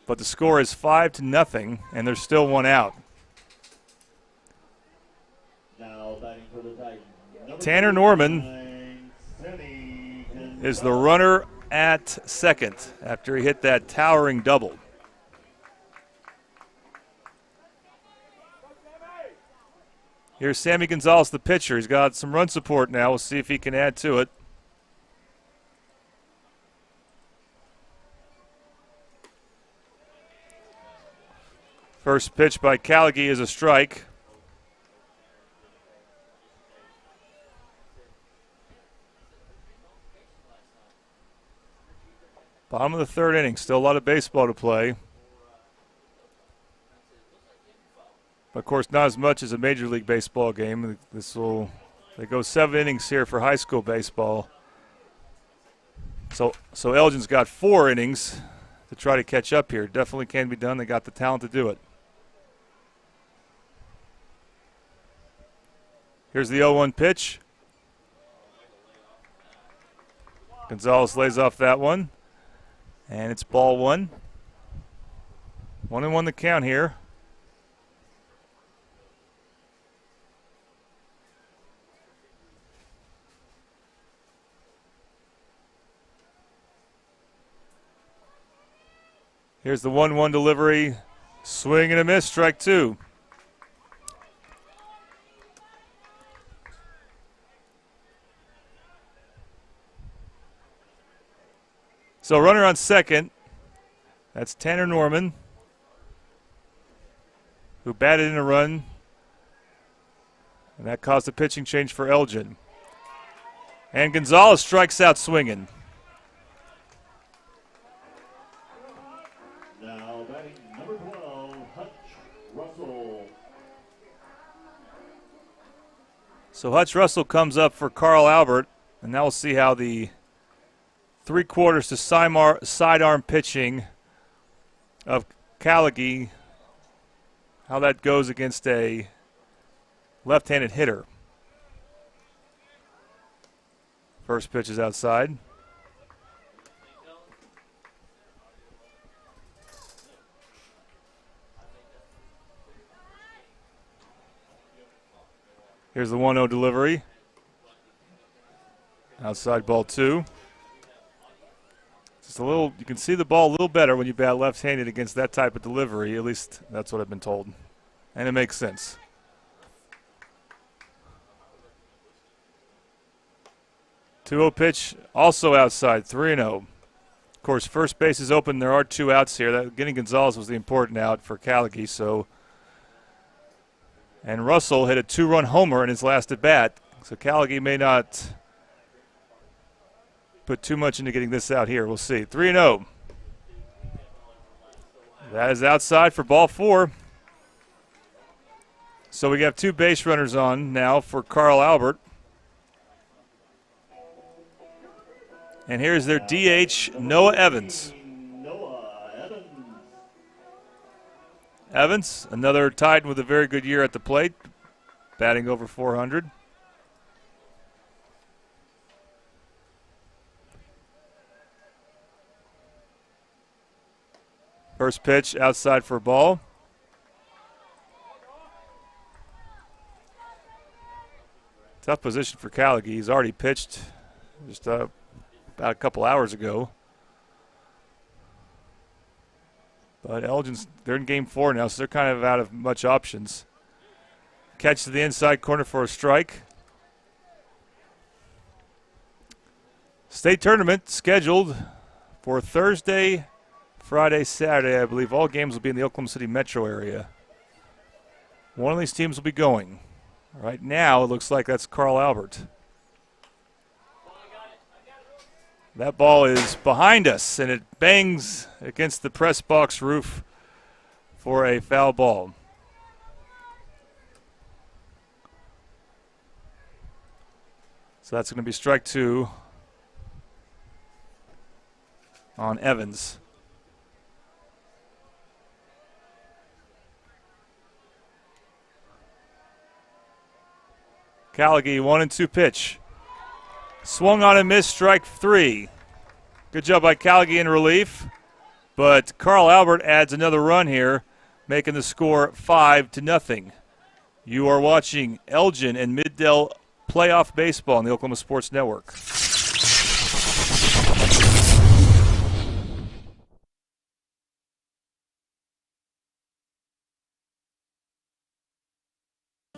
But the score is 5-0, and there's still one out. Tanner Norman is the runner at second after he hit that towering double. Here's Sammy Gonzalez, the pitcher. He's got some run support now. We'll see if he can add to it. First pitch by Callaghy is a strike. Bottom of the third inning, still a lot of baseball to play. But of course, not as much as a Major League Baseball game. They go 7 innings here for high school baseball. So Elgin's got 4 innings to try to catch up here. Definitely can be done. They got the talent to do it. Here's the 0-1 pitch. Gonzalez lays off that one. And it's ball 1. 1-1 the count here. Here's the 1-1 delivery. Swing and a miss, strike 2. So runner on second. That's Tanner Norman, who batted in a run, and that caused a pitching change for Elgin. And Gonzalez strikes out swinging. Now batting number 12, Hutch Russell. So Hutch Russell comes up for Carl Albert, and now we'll see how the 3/4 to sidearm pitching of Callaghy, how that goes against a left-handed hitter. First pitch is outside. Here's the 1-0 delivery. Outside ball 2. Just a little, you can see the ball a little better when you bat left-handed against that type of delivery. At least that's what I've been told. And it makes sense. Two-0 pitch, also outside, 3-0. Of course, first base is open. There are 2 outs here. Getting Gonzalez was the important out for Callaghy. So, and Russell hit a 2-run homer in his last at-bat. So Callaghy may not put too much into getting this out here. We'll see. 3-0. That is outside for ball 4. So we have 2 base runners on now for Carl Albert. And here's their DH, Noah Evans. Evans, another Titan with a very good year at the plate, batting over 400. First pitch outside for a ball. Tough position for Callaghy. He's already pitched just about a couple hours ago. But Elgin's, they're in game 4 now, so they're kind of out of much options. Catch to the inside corner for a strike. State tournament scheduled for Thursday, Friday, Saturday. I believe all games will be in the Oklahoma City metro area. One of these teams will be going. Right now, it looks like that's Carl Albert. That ball is behind us, and it bangs against the press box roof for a foul ball. So that's going to be strike 2 on Evans. Callaghy, 1-2 pitch. Swung on and missed, strike 3. Good job by Callaghy in relief. But Carl Albert adds another run here, making the score 5-0. You are watching Elgin and Middell playoff baseball on the Oklahoma Sports Network.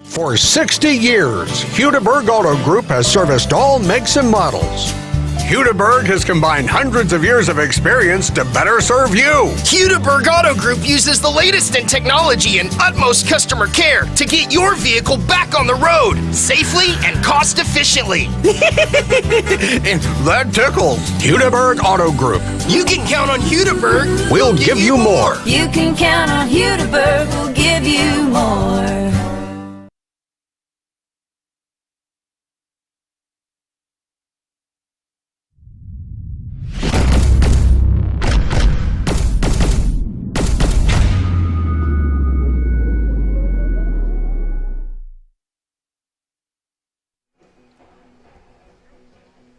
For 60 years, Hudeberg Auto Group has serviced all makes and models. Hudeberg has combined hundreds of years of experience to better serve you. Hudeberg Auto Group uses the latest in technology and utmost customer care to get your vehicle back on the road safely and cost efficiently. And that tickles. Hudeberg Auto Group. You can count on Hudeberg. We'll give you more. You can count on Hudeberg. We'll give you more.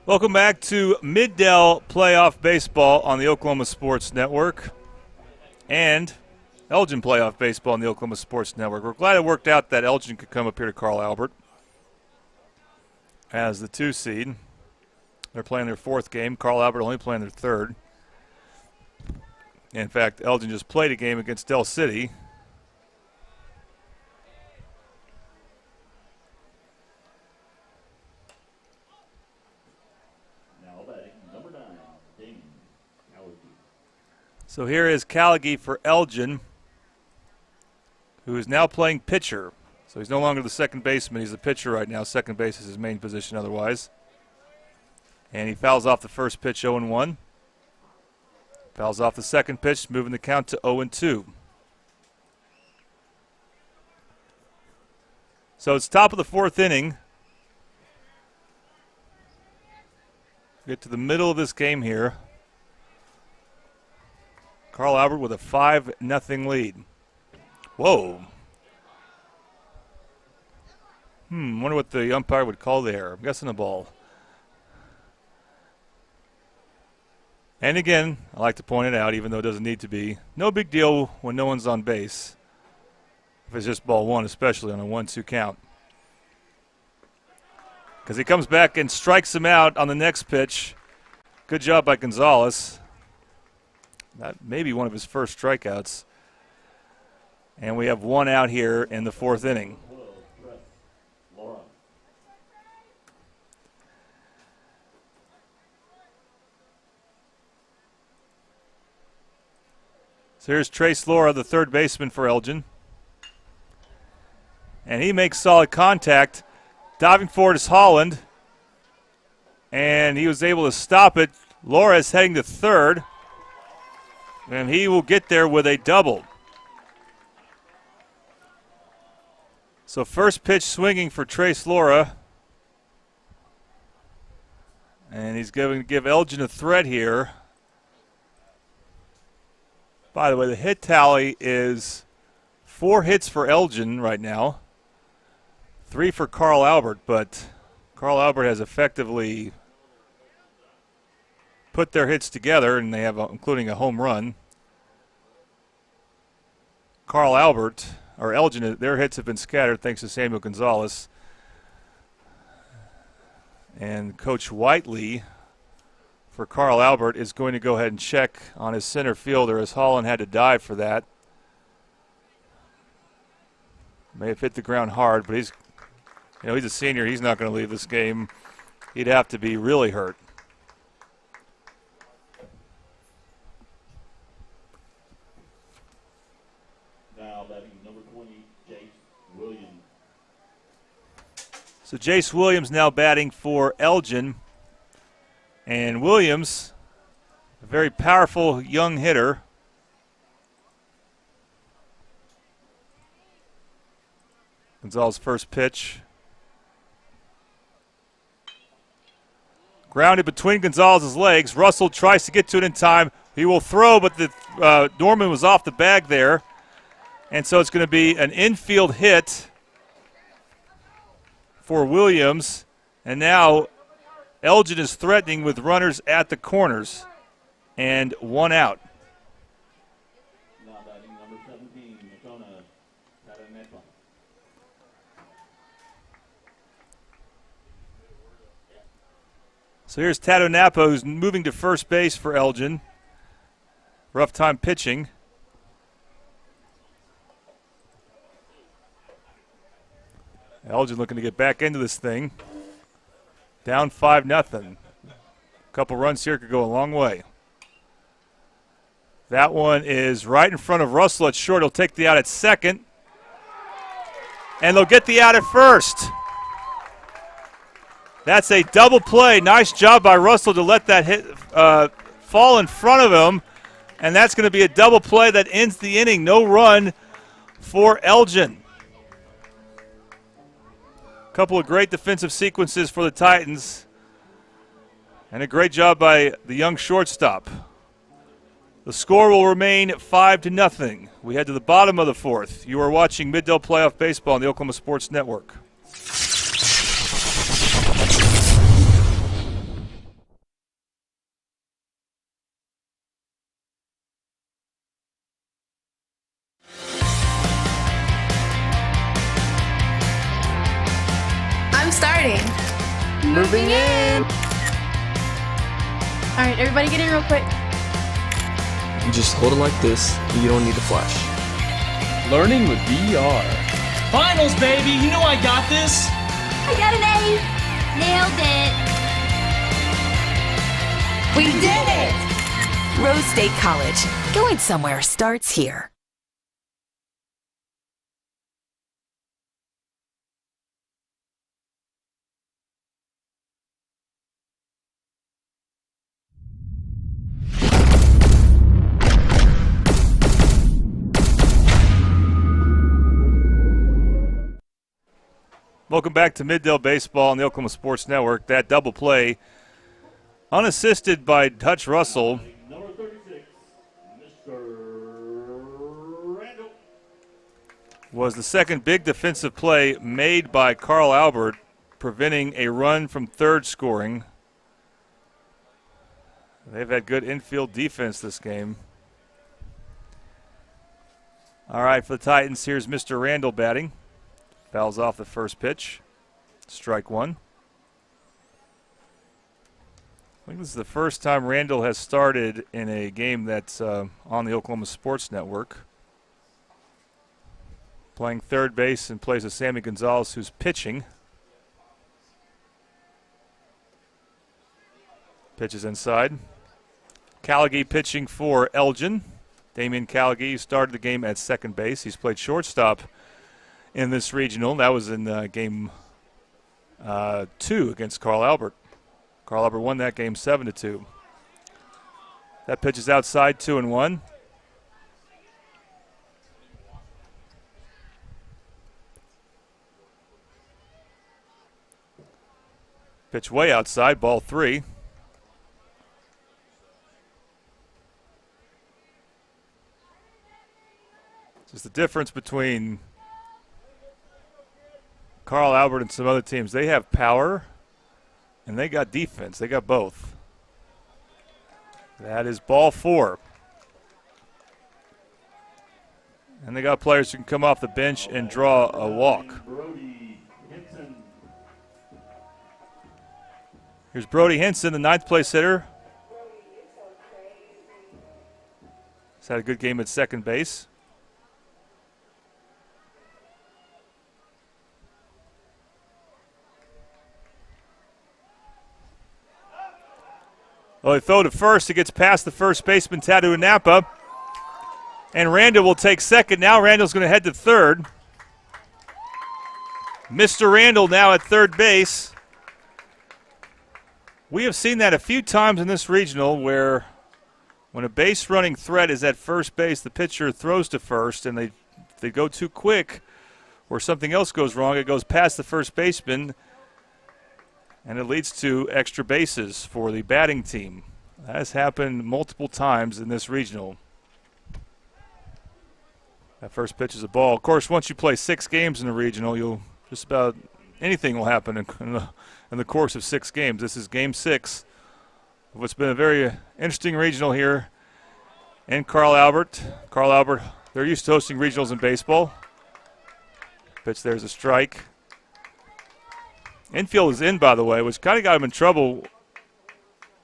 Welcome back to Middell Playoff Baseball on the Oklahoma Sports Network and Elgin Playoff Baseball on the Oklahoma Sports Network. We're glad it worked out that Elgin could come up here to Carl Albert as the 2 seed. They're playing their 4th game. Carl Albert only playing their 3rd. In fact, Elgin just played a game against Del City. So here is Callaghy for Elgin, who is now playing pitcher. So he's no longer the second baseman. He's the pitcher right now. Second base is his main position otherwise. And he fouls off the first pitch, 0-1. Fouls off the second pitch, moving the count to 0-2. So it's top of the fourth inning. Get to the middle of this game here. Carl Albert with a 5-0 lead. Whoa. Wonder what the umpire would call there. I'm guessing a ball. And again, I like to point it out, even though it doesn't need to be. No big deal when no one's on base. If it's just ball one, especially on a 1-2 count. Because he comes back and strikes him out on the next pitch. Good job by Gonzalez. That may be one of his first strikeouts. And we have one out here in the fourth inning. So here's Trace Laura, the third baseman for Elgin. And he makes solid contact. Diving forward is Holland. And he was able to stop it. Laura is heading to third. And he will get there with a double. So first pitch swinging for Trace Laura. And he's going to give Elgin a threat here. By the way, the hit tally is 4 hits for Elgin right now. 3 for Carl Albert, but Carl Albert has effectively put their hits together, and they have, including a home run. Carl Albert, or Elgin, their hits have been scattered thanks to Samuel Gonzalez. And Coach Whiteley for Carl Albert is going to go ahead and check on his center fielder, as Holland had to dive for that. May have hit the ground hard, but he's a senior. He's not going to leave this game. He'd have to be really hurt. Now batting number 20, Jace Williams. So Jace Williams now batting for Elgin. And Williams, a very powerful young hitter. Gonzalez' first pitch. Grounded between Gonzalez's legs. Russell tries to get to it in time. He will throw, but the Norman was off the bag there. And so it's going to be an infield hit for Williams. And now Elgin is threatening with runners at the corners. And one out. Now batting number 17, Makona Tadanepa. So here's Tato Napa, who's moving to first base for Elgin. Rough time pitching. Elgin looking to get back into this thing. Down 5-0. A couple runs here could go a long way. That one is right in front of Russell at short. He'll take the out at second. And they'll get the out at first. That's a double play. Nice job by Russell to let that hit fall in front of him. And that's going to be a double play that ends the inning. No run for Elgin. A couple of great defensive sequences for the Titans. And a great job by the young shortstop. The score will remain 5-0. We head to the bottom of the fourth. You are watching Middale Playoff Baseball on the Oklahoma Sports Network. I'm starting. Moving in. All right, everybody get in real quick. You just hold it like this, and you don't need to flash. Learning with VR. Finals, baby! You know I got this! I got an A. Nailed it. We did it! Rose State College. Going somewhere starts here. Welcome back to Middale Baseball on the Oklahoma Sports Network. That double play, unassisted by Hutch Russell, Number 36, Mr. Randall. was the second big defensive play made by Carl Albert, preventing a run from third scoring. They've had good infield defense this game. All right, for the Titans, here's Mr. Randall batting. Fouls off the first pitch. Strike one. I think this is the first time Randall has started in a game that's on the Oklahoma Sports Network. Playing third base in place of Sammy Gonzalez, who's pitching. Pitches inside. Callaghy pitching for Elgin. Damian Callaghy started the game at second base. He's played shortstop in this regional. That was in game 2 against Carl Albert. Carl Albert won that game 7-2. That pitch is outside, 2-1. Pitch way outside, ball 3. Just the difference between Carl Albert and some other teams. They have power and they got defense. They got both. That is ball 4. And they got players who can come off the bench and draw a walk. Here's Brody Henson, the 9th place hitter. He's had a good game at second base. Well, they throw to first. It gets past the first baseman, Tadu Napa. And Randall will take second. Now Randall's going to head to third. Mr. Randall now at third base. We have seen that a few times in this regional where when a base running threat is at first base, the pitcher throws to first and they go too quick or something else goes wrong. It goes past the first baseman. And it leads to extra bases for the batting team. That has happened multiple times in this regional. That first pitch is a ball. Of course, once you play 6 games in the regional, you'll just about anything will happen in the course of 6 games. This is game 6 of what's been a very interesting regional here in Carl Albert. Carl Albert, they're used to hosting regionals in baseball. Pitch there's a strike. Infield is in, by the way, which kind of got him in trouble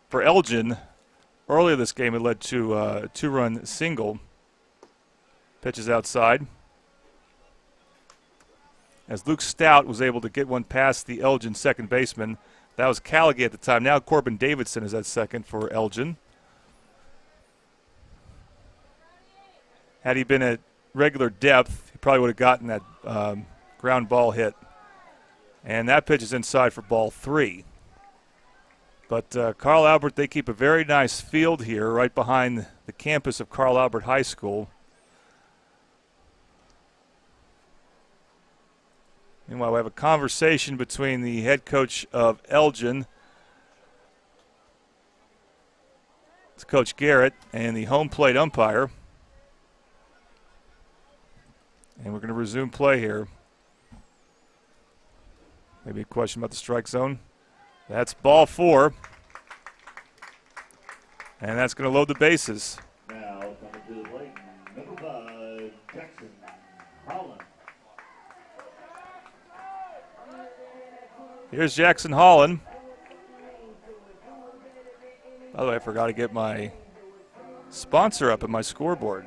for Elgin. Earlier this game, it led to a 2-run single. Pitches outside. As Luke Stout was able to get one past the Elgin second baseman. That was Callaghy at the time. Now Corbin Davidson is at second for Elgin. Had he been at regular depth, he probably would have gotten that ground ball hit. And that pitch is inside for ball 3. But Carl Albert, they keep a very nice field here right behind the campus of Carl Albert High School. Meanwhile, we have a conversation between the head coach of Elgin, it's Coach Garrett, and the home plate umpire. And we're going to resume play here. Maybe a question about the strike zone. That's ball 4. And that's going to load the bases. Now coming to the plate, number 5, Jackson Holland. Here's Jackson Holland. By the way, I forgot to get my sponsor up at my scoreboard.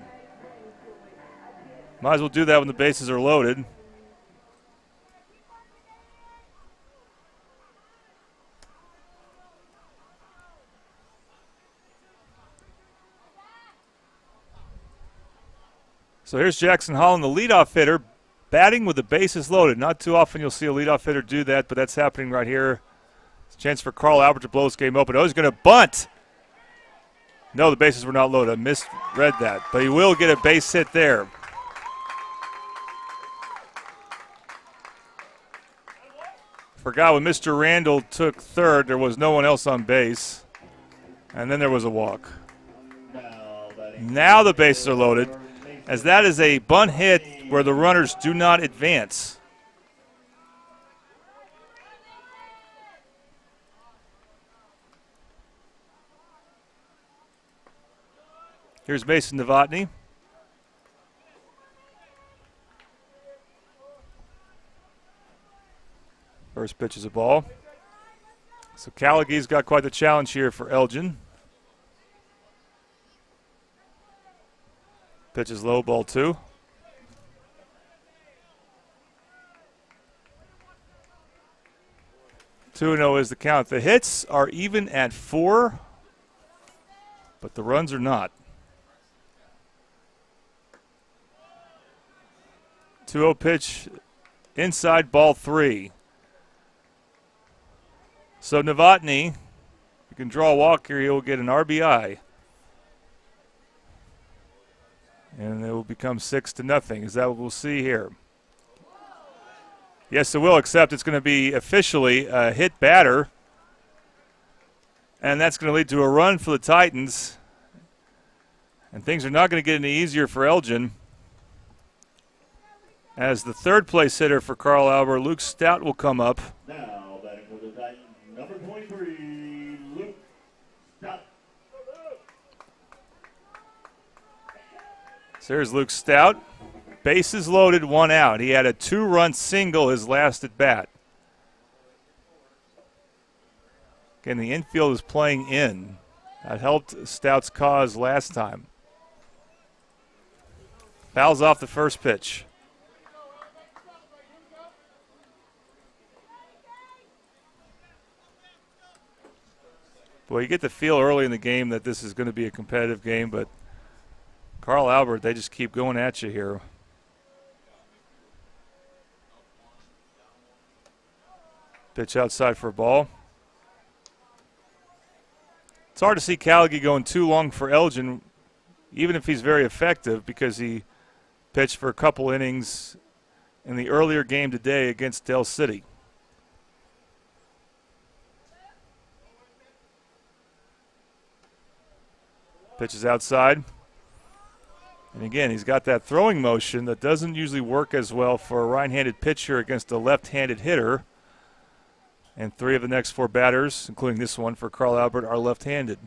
Might as well do that when the bases are loaded. So here's Jackson Holland, the leadoff hitter, batting with the bases loaded. Not too often you'll see a leadoff hitter do that, but that's happening right here. It's a chance for Carl Albert to blow this game open. Oh, he's going to bunt. No, the bases were not loaded. I misread that, but he will get a base hit there. Forgot when Mr. Randall took third, there was no one else on base, and then there was a walk. Now the bases are loaded, as that is a bunt hit where the runners do not advance. Here's Mason Novotny. First pitch is a ball. So Callaghan's got quite the challenge here for Elgin. Pitch is low, ball 2. 2-0 is the count. The hits are even at 4, but the runs are not. 2-0 pitch, inside, ball 3. So Novotny, if you can draw a walk here, he'll get an RBI. And it will become 6-0. Is that what we'll see here? Yes, it will, except it's going to be officially a hit batter. And that's going to lead to a run for the Titans. And things are not going to get any easier for Elgin. As the third place hitter for Carl Albert, Luke Stout, will come up. Now batting for the Titans, number 23, Luke Stout. So here's Luke Stout. Bases loaded, 1 out. He had a 2-run single his last at bat. Again, the infield is playing in. That helped Stout's cause last time. Fouls off the first pitch. Boy, you get the feel early in the game that this is going to be a competitive game, but Carl Albert, they just keep going at you here. Pitch outside for a ball. It's hard to see Callaghan going too long for Elgin, even if he's very effective, because he pitched for a couple innings in the earlier game today against Del City. Pitch is outside. And again, he's got that throwing motion that doesn't usually work as well for a right-handed pitcher against a left-handed hitter. And 3 of the next 4 batters, including this one for Carl Albert, are left-handed.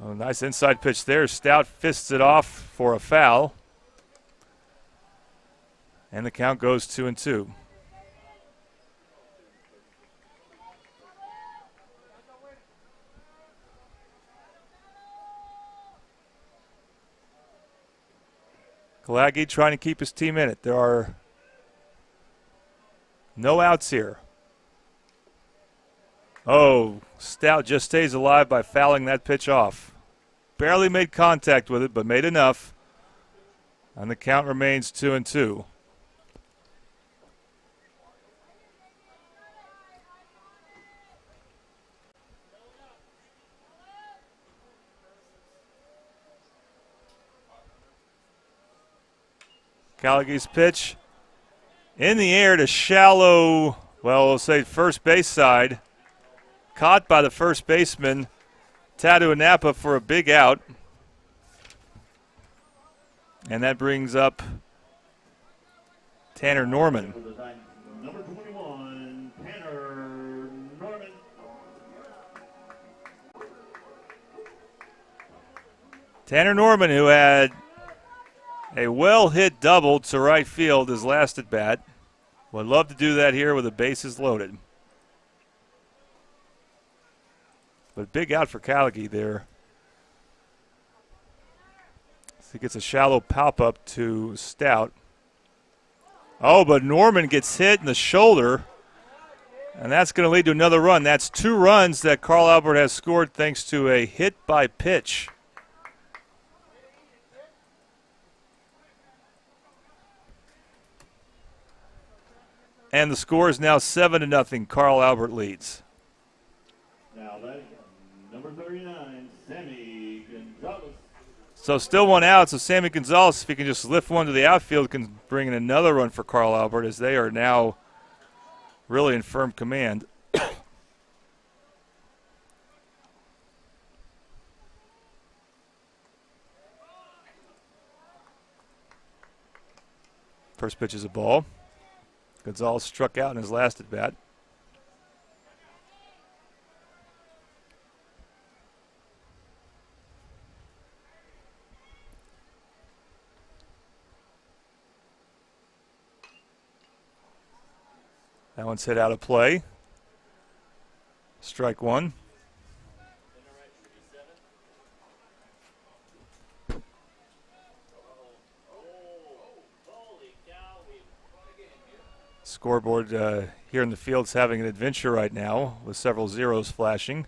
Oh, nice inside pitch there. Stout fists it off for a foul. And the count goes 2-2. Callaghan trying to keep his team in it. There are no outs here. Oh, Stout just stays alive by fouling that pitch off. Barely made contact with it, but made enough. And the count remains 2-2. Callaghan's pitch in the air to shallow, well, we'll say first base side. Caught by the first baseman, Tatu Anapa, for a big out. And that brings up Tanner Norman. Number 21, Tanner Norman. Tanner Norman, who had a well-hit double to right field his last at bat. Would love to do that here with the bases loaded. But big out for Callaghan there. So he gets a shallow pop-up to Stout. Oh, but Norman gets hit in the shoulder, and that's going to lead to another run. That's 2 runs that Carl Albert has scored thanks to a hit by pitch. And the score is now 7-0. Carl Albert leads. Now batting number 39, Sammy Gonzalez. So still one out, so Sammy Gonzalez, if he can just lift one to the outfield, can bring in another run for Carl Albert, as they are now really in firm command. First pitch is a ball. Gonzalez struck out in his last at bat. That one's hit out of play. Strike one. Scoreboard here in the field is having an adventure right now with several zeros flashing.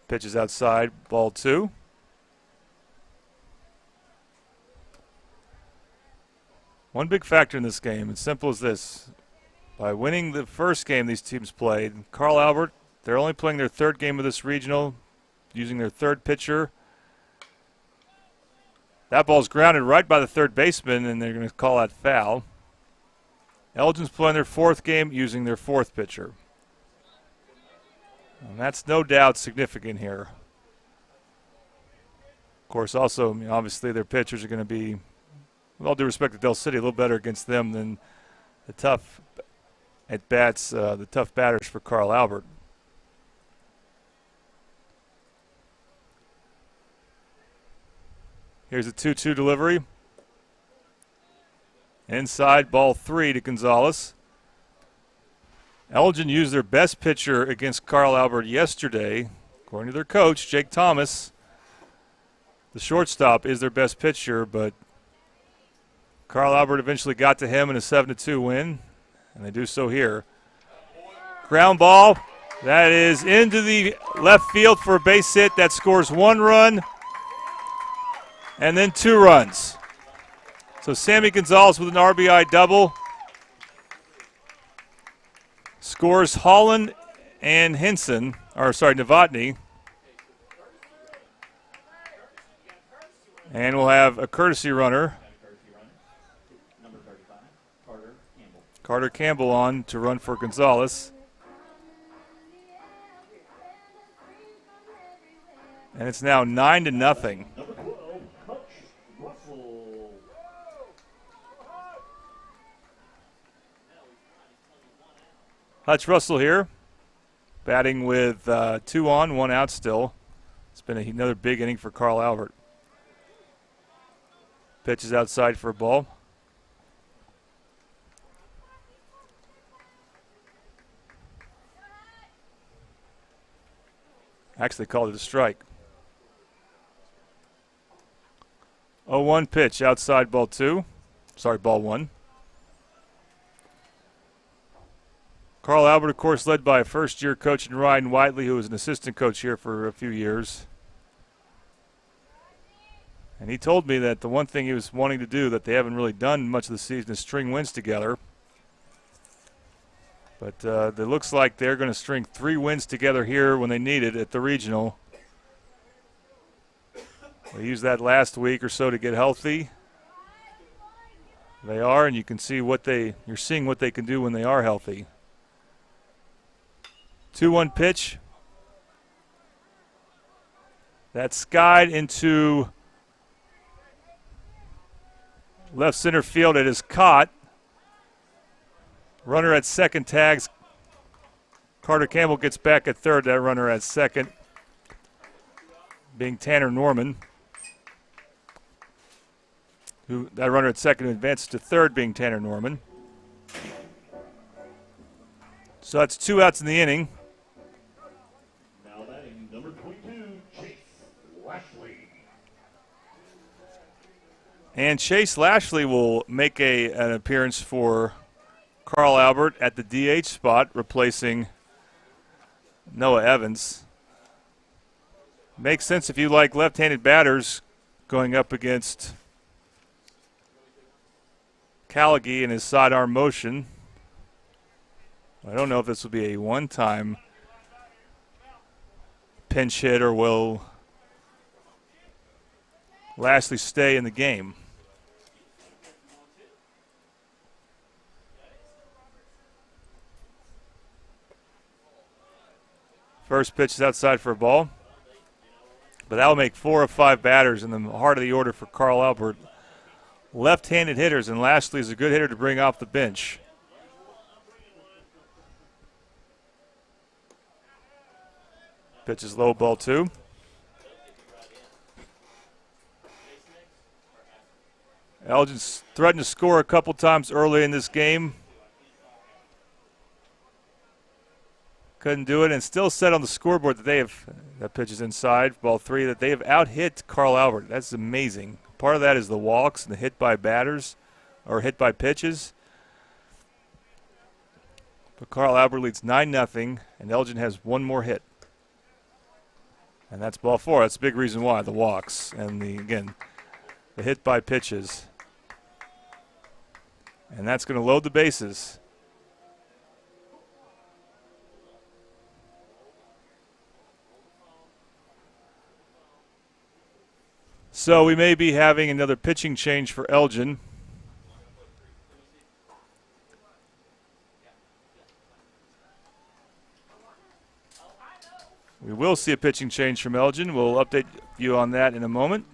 Pitch is outside, ball two. One big factor in this game, it's simple as this. By winning the first game these teams played, Carl Albert, they're only playing their third game of this regional, using their third pitcher. That ball's grounded right by the third baseman, and they're going to call that foul. Elgin's playing their fourth game using their fourth pitcher. And that's no doubt significant here. Of course, also, obviously, their pitchers are going to be, with all due respect to Del City, a little better against them than the tough at-bats, the tough batters for Carl Albert. Here's a 2-2 delivery. Inside, ball three to Gonzalez. Elgin used their best pitcher against Carl Albert yesterday. According to their coach, Jake Thomas, the shortstop is their best pitcher, but Carl Albert eventually got to him in a 7-2 win, and they do so here. Ground ball. That is into the left field for a base hit. That scores one run and then two runs. So Sammy Gonzalez with an RBI double. Scores Holland and Henson, or sorry, Novotny. And we'll have a courtesy runner. Carter Campbell on to run for Gonzalez. And it's now 9-0. Hutch Russell here, batting with 2 on, 1 out still. It's been another big inning for Carl Albert. Pitch is outside for a ball. Actually called it a strike. 0-1 pitch, outside ball 2. Sorry, ball 1. Carl Albert, of course, led by a first-year coach in Ryan Whiteley, who was an assistant coach here for a few years. And he told me that the one thing he was wanting to do that they haven't really done much of the season is string wins together. But it looks like they're going to string 3 wins together here when they need it at the regional. They used that last week or so to get healthy. They are, and you can see you're seeing what they can do when they are healthy. 2-1 pitch. That's skied into left center field. It is caught. Runner at second tags. Carter Campbell gets back at third. That runner at second being Tanner Norman. That runner at second advances to third being Tanner Norman. So that's 2 outs in the inning. Now batting number 22, Chase Lashley. And Chase Lashley will make an appearance for Carl Albert at the DH spot, replacing Noah Evans. Makes sense if you like left-handed batters going up against Callaghy in his sidearm motion. I don't know if this will be a one-time pinch hit or will Lashley stay in the game. First pitch is outside for a ball. But that will make 4 of 5 batters in the heart of the order for Carl Albert. Left-handed hitters, and Lashley is a good hitter to bring off the bench. Pitch is low, ball 2. Elgin's threatened to score a couple times early in this game. Couldn't do it, and still set on the scoreboard that that pitch is inside, ball 3, that they have out-hit Carl Albert. That's amazing. Part of that is the walks and the hit by batters, or hit by pitches. But Carl Albert leads 9-0, and Elgin has one more hit. And that's ball 4. That's a big reason why, the walks and the hit by pitches. And that's going to load the bases. So we may be having another pitching change for Elgin. We will see a pitching change from Elgin. We'll update you on that in a moment.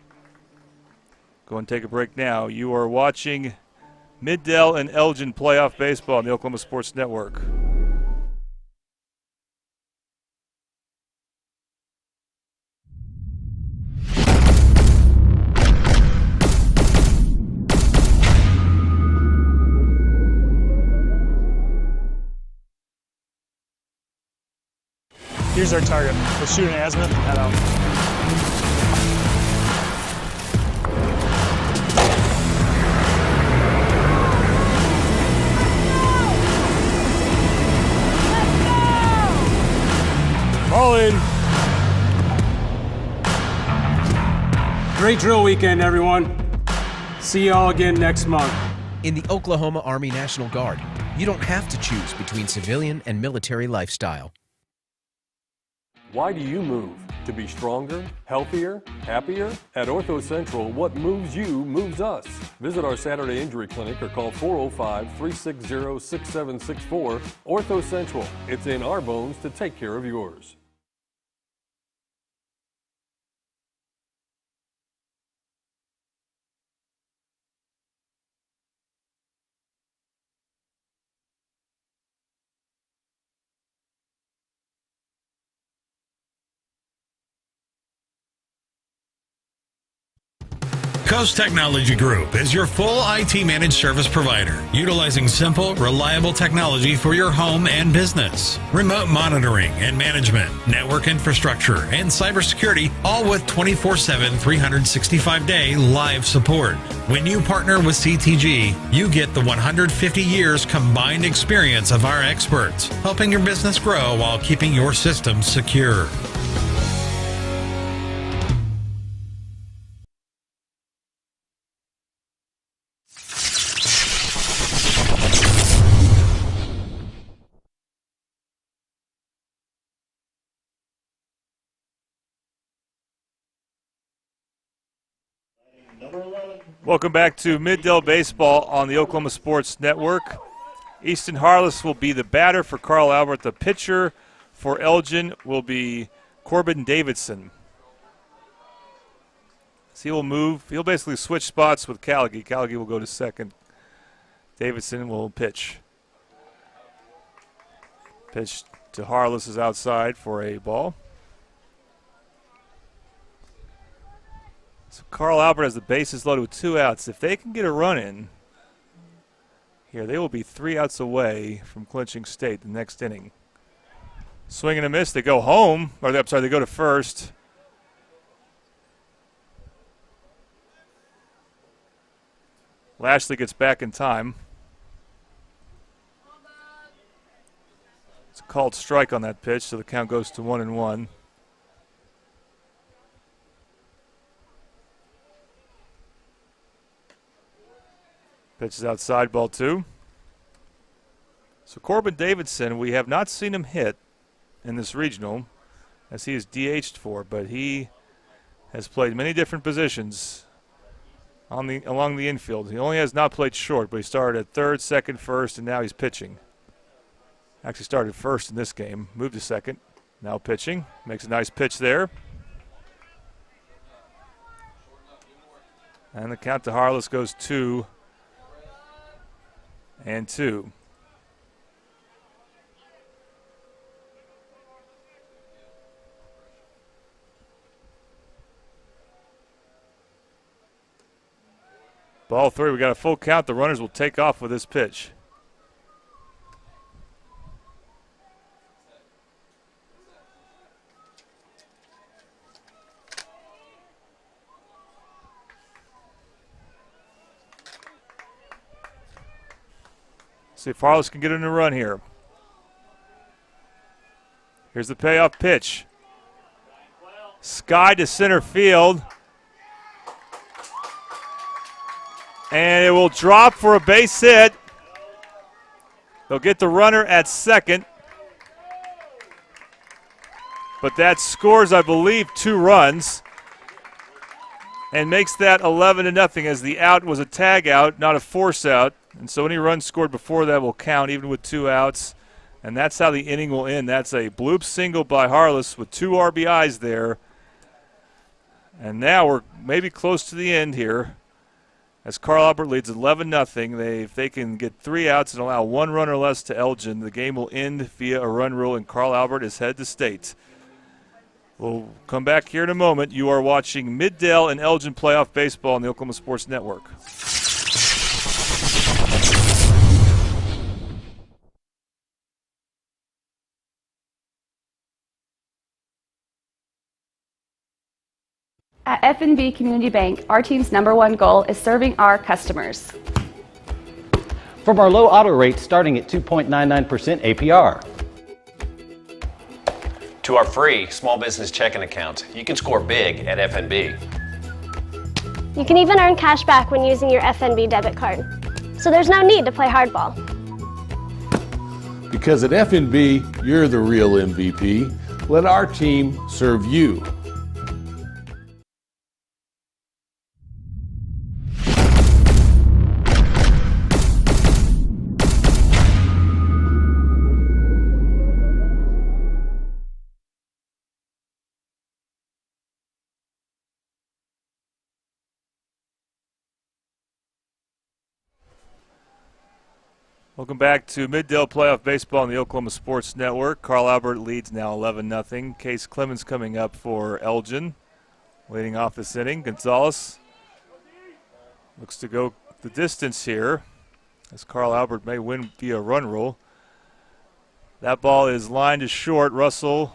Go and take a break now. You are watching Middell and Elgin playoff baseball on the Oklahoma Sports Network. Here's our target. Let's shoot an azimuth and head out. All in. Great drill weekend, everyone. See y'all again next month. In the Oklahoma Army National Guard, you don't have to choose between civilian and military lifestyle. Why do you move? To be stronger, healthier, happier? At Ortho Central, what moves you moves us. Visit our Saturday Injury Clinic or call 405-360-6764. Ortho Central, it's in our bones to take care of yours. Coast Technology Group is your full IT managed service provider, utilizing simple, reliable technology for your home and business. Remote monitoring and management, network infrastructure, and cybersecurity, all with 24/7, 365-day live support. When you partner with CTG, you get the 150 years combined experience of our experts, helping your business grow while keeping your systems secure. Welcome back to Middell Baseball on the Oklahoma Sports Network. Easton Harless will be the batter for Carl Albert. The pitcher for Elgin will be Corbin Davidson. So he will move. He'll basically switch spots with Callaghy. Callaghy will go to second. Davidson will pitch. Pitch to Harless is outside for a ball. So Carl Albert has the bases loaded with 2 outs. If they can get a run in here, they will be 3 outs away from clinching state the next inning. Swing and a miss. They go home. Or I'm sorry, they go to first. Lashley gets back in time. It's a called strike on that pitch, so the count goes to 1-1. Pitch is outside, ball 2. So Corbin Davidson, we have not seen him hit in this regional, as he is DH'd for, but he has played many different positions along the infield. He only has not played short, but he started at third, second, first, and now he's pitching. Actually started first in this game, moved to second, now pitching. Makes a nice pitch there. And the count to Harless goes 2-2. Ball 3, we got a full count. The runners will take off with this pitch. See if Harless can get in a run here. Here's the payoff pitch. Sky to center field. And it will drop for a base hit. They'll get the runner at second. But that scores, I believe, 2 runs. And makes that 11-0, as the out was a tag out, not a force out. And so any runs scored before that will count, even with 2 outs. And that's how the inning will end. That's a bloop single by Harless with 2 RBIs there. And now we're maybe close to the end here, as Carl Albert leads 11-0. If they can get 3 outs and allow 1 run or less to Elgin, the game will end via a run rule, and Carl Albert is head to state. We'll come back here in a moment. You are watching Middale and Elgin playoff baseball on the Oklahoma Sports Network. At F&B Community Bank, our team's #1 goal is serving our customers. From our low auto rate starting at 2.99% APR. To our free small business checking account, you can score big at F&B. You can even earn cash back when using your F&B debit card. So there's no need to play hardball. Because at F&B, you're the real MVP. Let our team serve you. Welcome back to Middale playoff baseball on the Oklahoma Sports Network. Carl Albert leads now 11-0. Case Clemens coming up for Elgin. Leading off this inning, Gonzalez looks to go the distance here, as Carl Albert may win via run rule. That ball is lined to short. Russell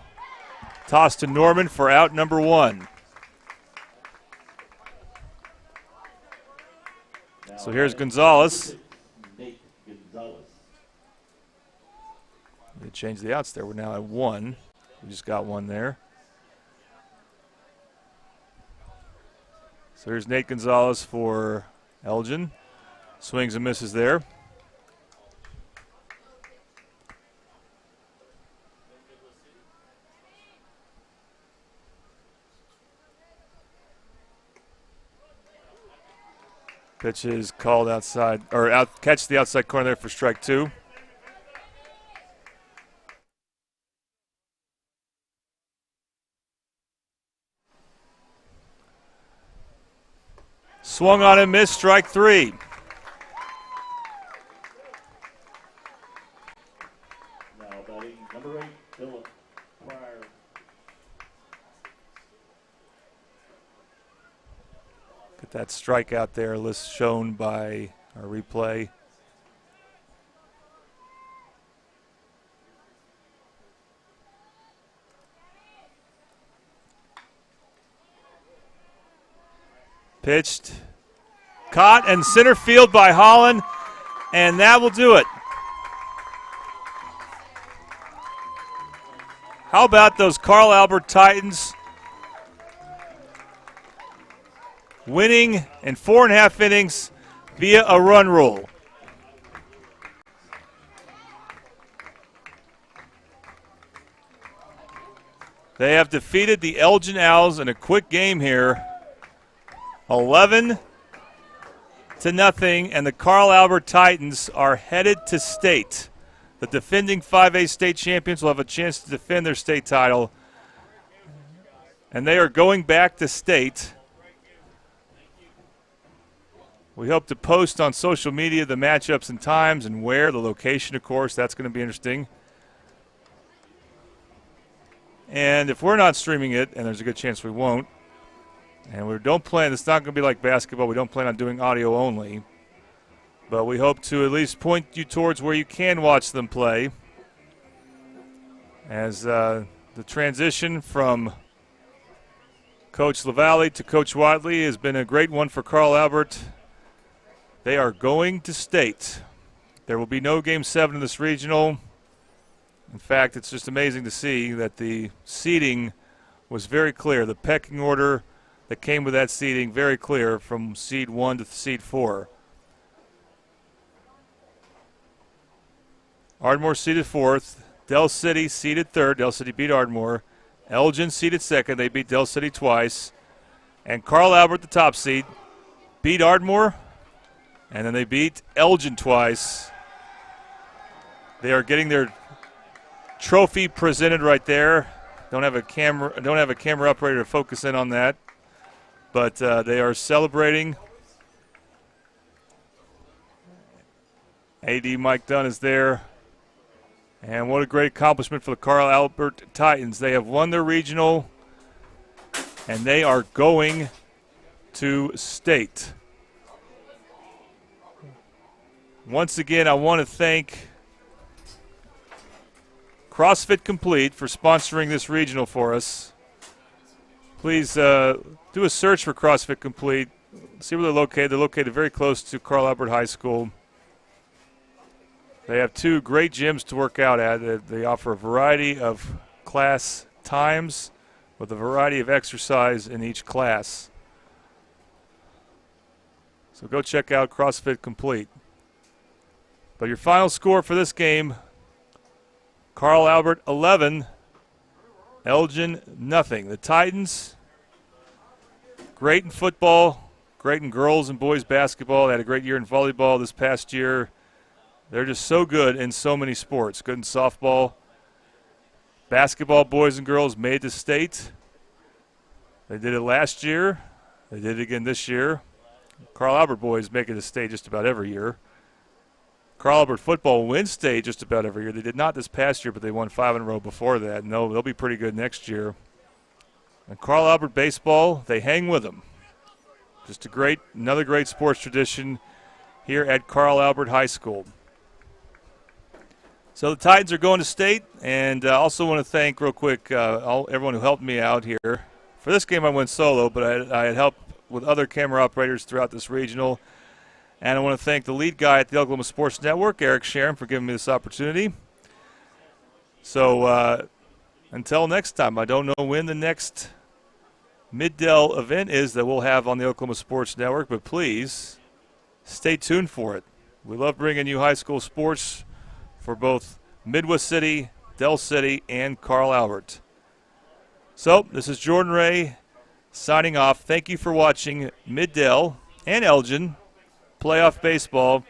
tossed to Norman for out number 1. So here's Gonzalez. They changed the outs there. We're now at 1. We just got 1 there. So here's Nate Gonzalez for Elgin. Swings and misses there. Pitch is called outside, or out, catch the outside corner there for strike 2. Swung on and missed, strike 3. Now batting number 8, Philip Pryor. Get that strikeout there, list shown by our replay. Pitched, caught, and center field by Holland, and that will do it. How about those Carl Albert Titans winning in 4.5 innings via a run rule. They have defeated the Elgin Owls in a quick game here, 11-0, and the Carl Albert Titans are headed to state. The defending 5A state champions will have a chance to defend their state title, and they are going back to state. We hope to post on social media the matchups and times and where, the location, of course. That's going to be interesting. And if we're not streaming it, and there's a good chance we won't, and we don't plan, it's not going to be like basketball. We don't plan on doing audio only. But we hope to at least point you towards where you can watch them play. As the transition from Coach LaValle to Coach Watley has been a great one for Carl Albert. They are going to state. There will be no Game 7 in this regional. In fact, it's just amazing to see that the seeding was very clear. The pecking order that came with that seeding, very clear from seed 1 to seed 4. Ardmore seeded 4th. Del City seeded 3rd. Del City beat Ardmore. Elgin seeded 2nd. They beat Del City twice. And Carl Albert, the top seed, beat Ardmore. And then they beat Elgin twice. They are getting their trophy presented right there. Don't have a camera operator to focus in on that. But they are celebrating. AD Mike Dunn is there. And what a great accomplishment for the Carl Albert Titans. They have won their regional, and they are going to state. Once again, I want to thank CrossFit Complete for sponsoring this regional for us. Please do a search for CrossFit Complete. See where they're located. They're located very close to Carl Albert High School. They have 2 great gyms to work out at. They offer a variety of class times with a variety of exercise in each class. So go check out CrossFit Complete. But your final score for this game, Carl Albert 11, Elgin nothing. The Titans, great in football, great in girls and boys basketball. They had a great year in volleyball this past year. They're just so good in so many sports. Good in softball. Basketball, boys and girls, made the state. They did it last year. They did it again this year. Carl Albert boys make it to state just about every year. Carl Albert football wins state just about every year. They did not this past year, but they won 5 in a row before that. And they'll be pretty good next year. And Carl Albert baseball, they hang with them. Just another great sports tradition here at Carl Albert High School. So the Titans are going to state, and I also want to thank real quick everyone who helped me out here. For this game I went solo, but I had help with other camera operators throughout this regional. And I want to thank the lead guy at the Oklahoma Sports Network, Eric Sharon, for giving me this opportunity. So until next time, I don't know when the next Mid-Del event is that we'll have on the Oklahoma Sports Network, but please stay tuned for it. We love bringing you high school sports for both Midwest City, Del City, and Carl Albert. So this is Jordan Ray signing off. Thank you for watching Mid-Del and Elgin playoff baseball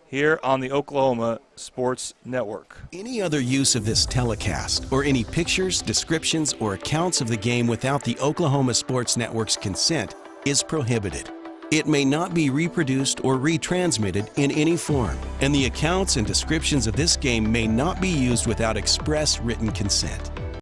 here on the Oklahoma Sports Network. Any other use of this telecast or any pictures, descriptions, or accounts of the game without the Oklahoma Sports Network's consent is prohibited. It may not be reproduced or retransmitted in any form, and the accounts and descriptions of this game may not be used without express written consent.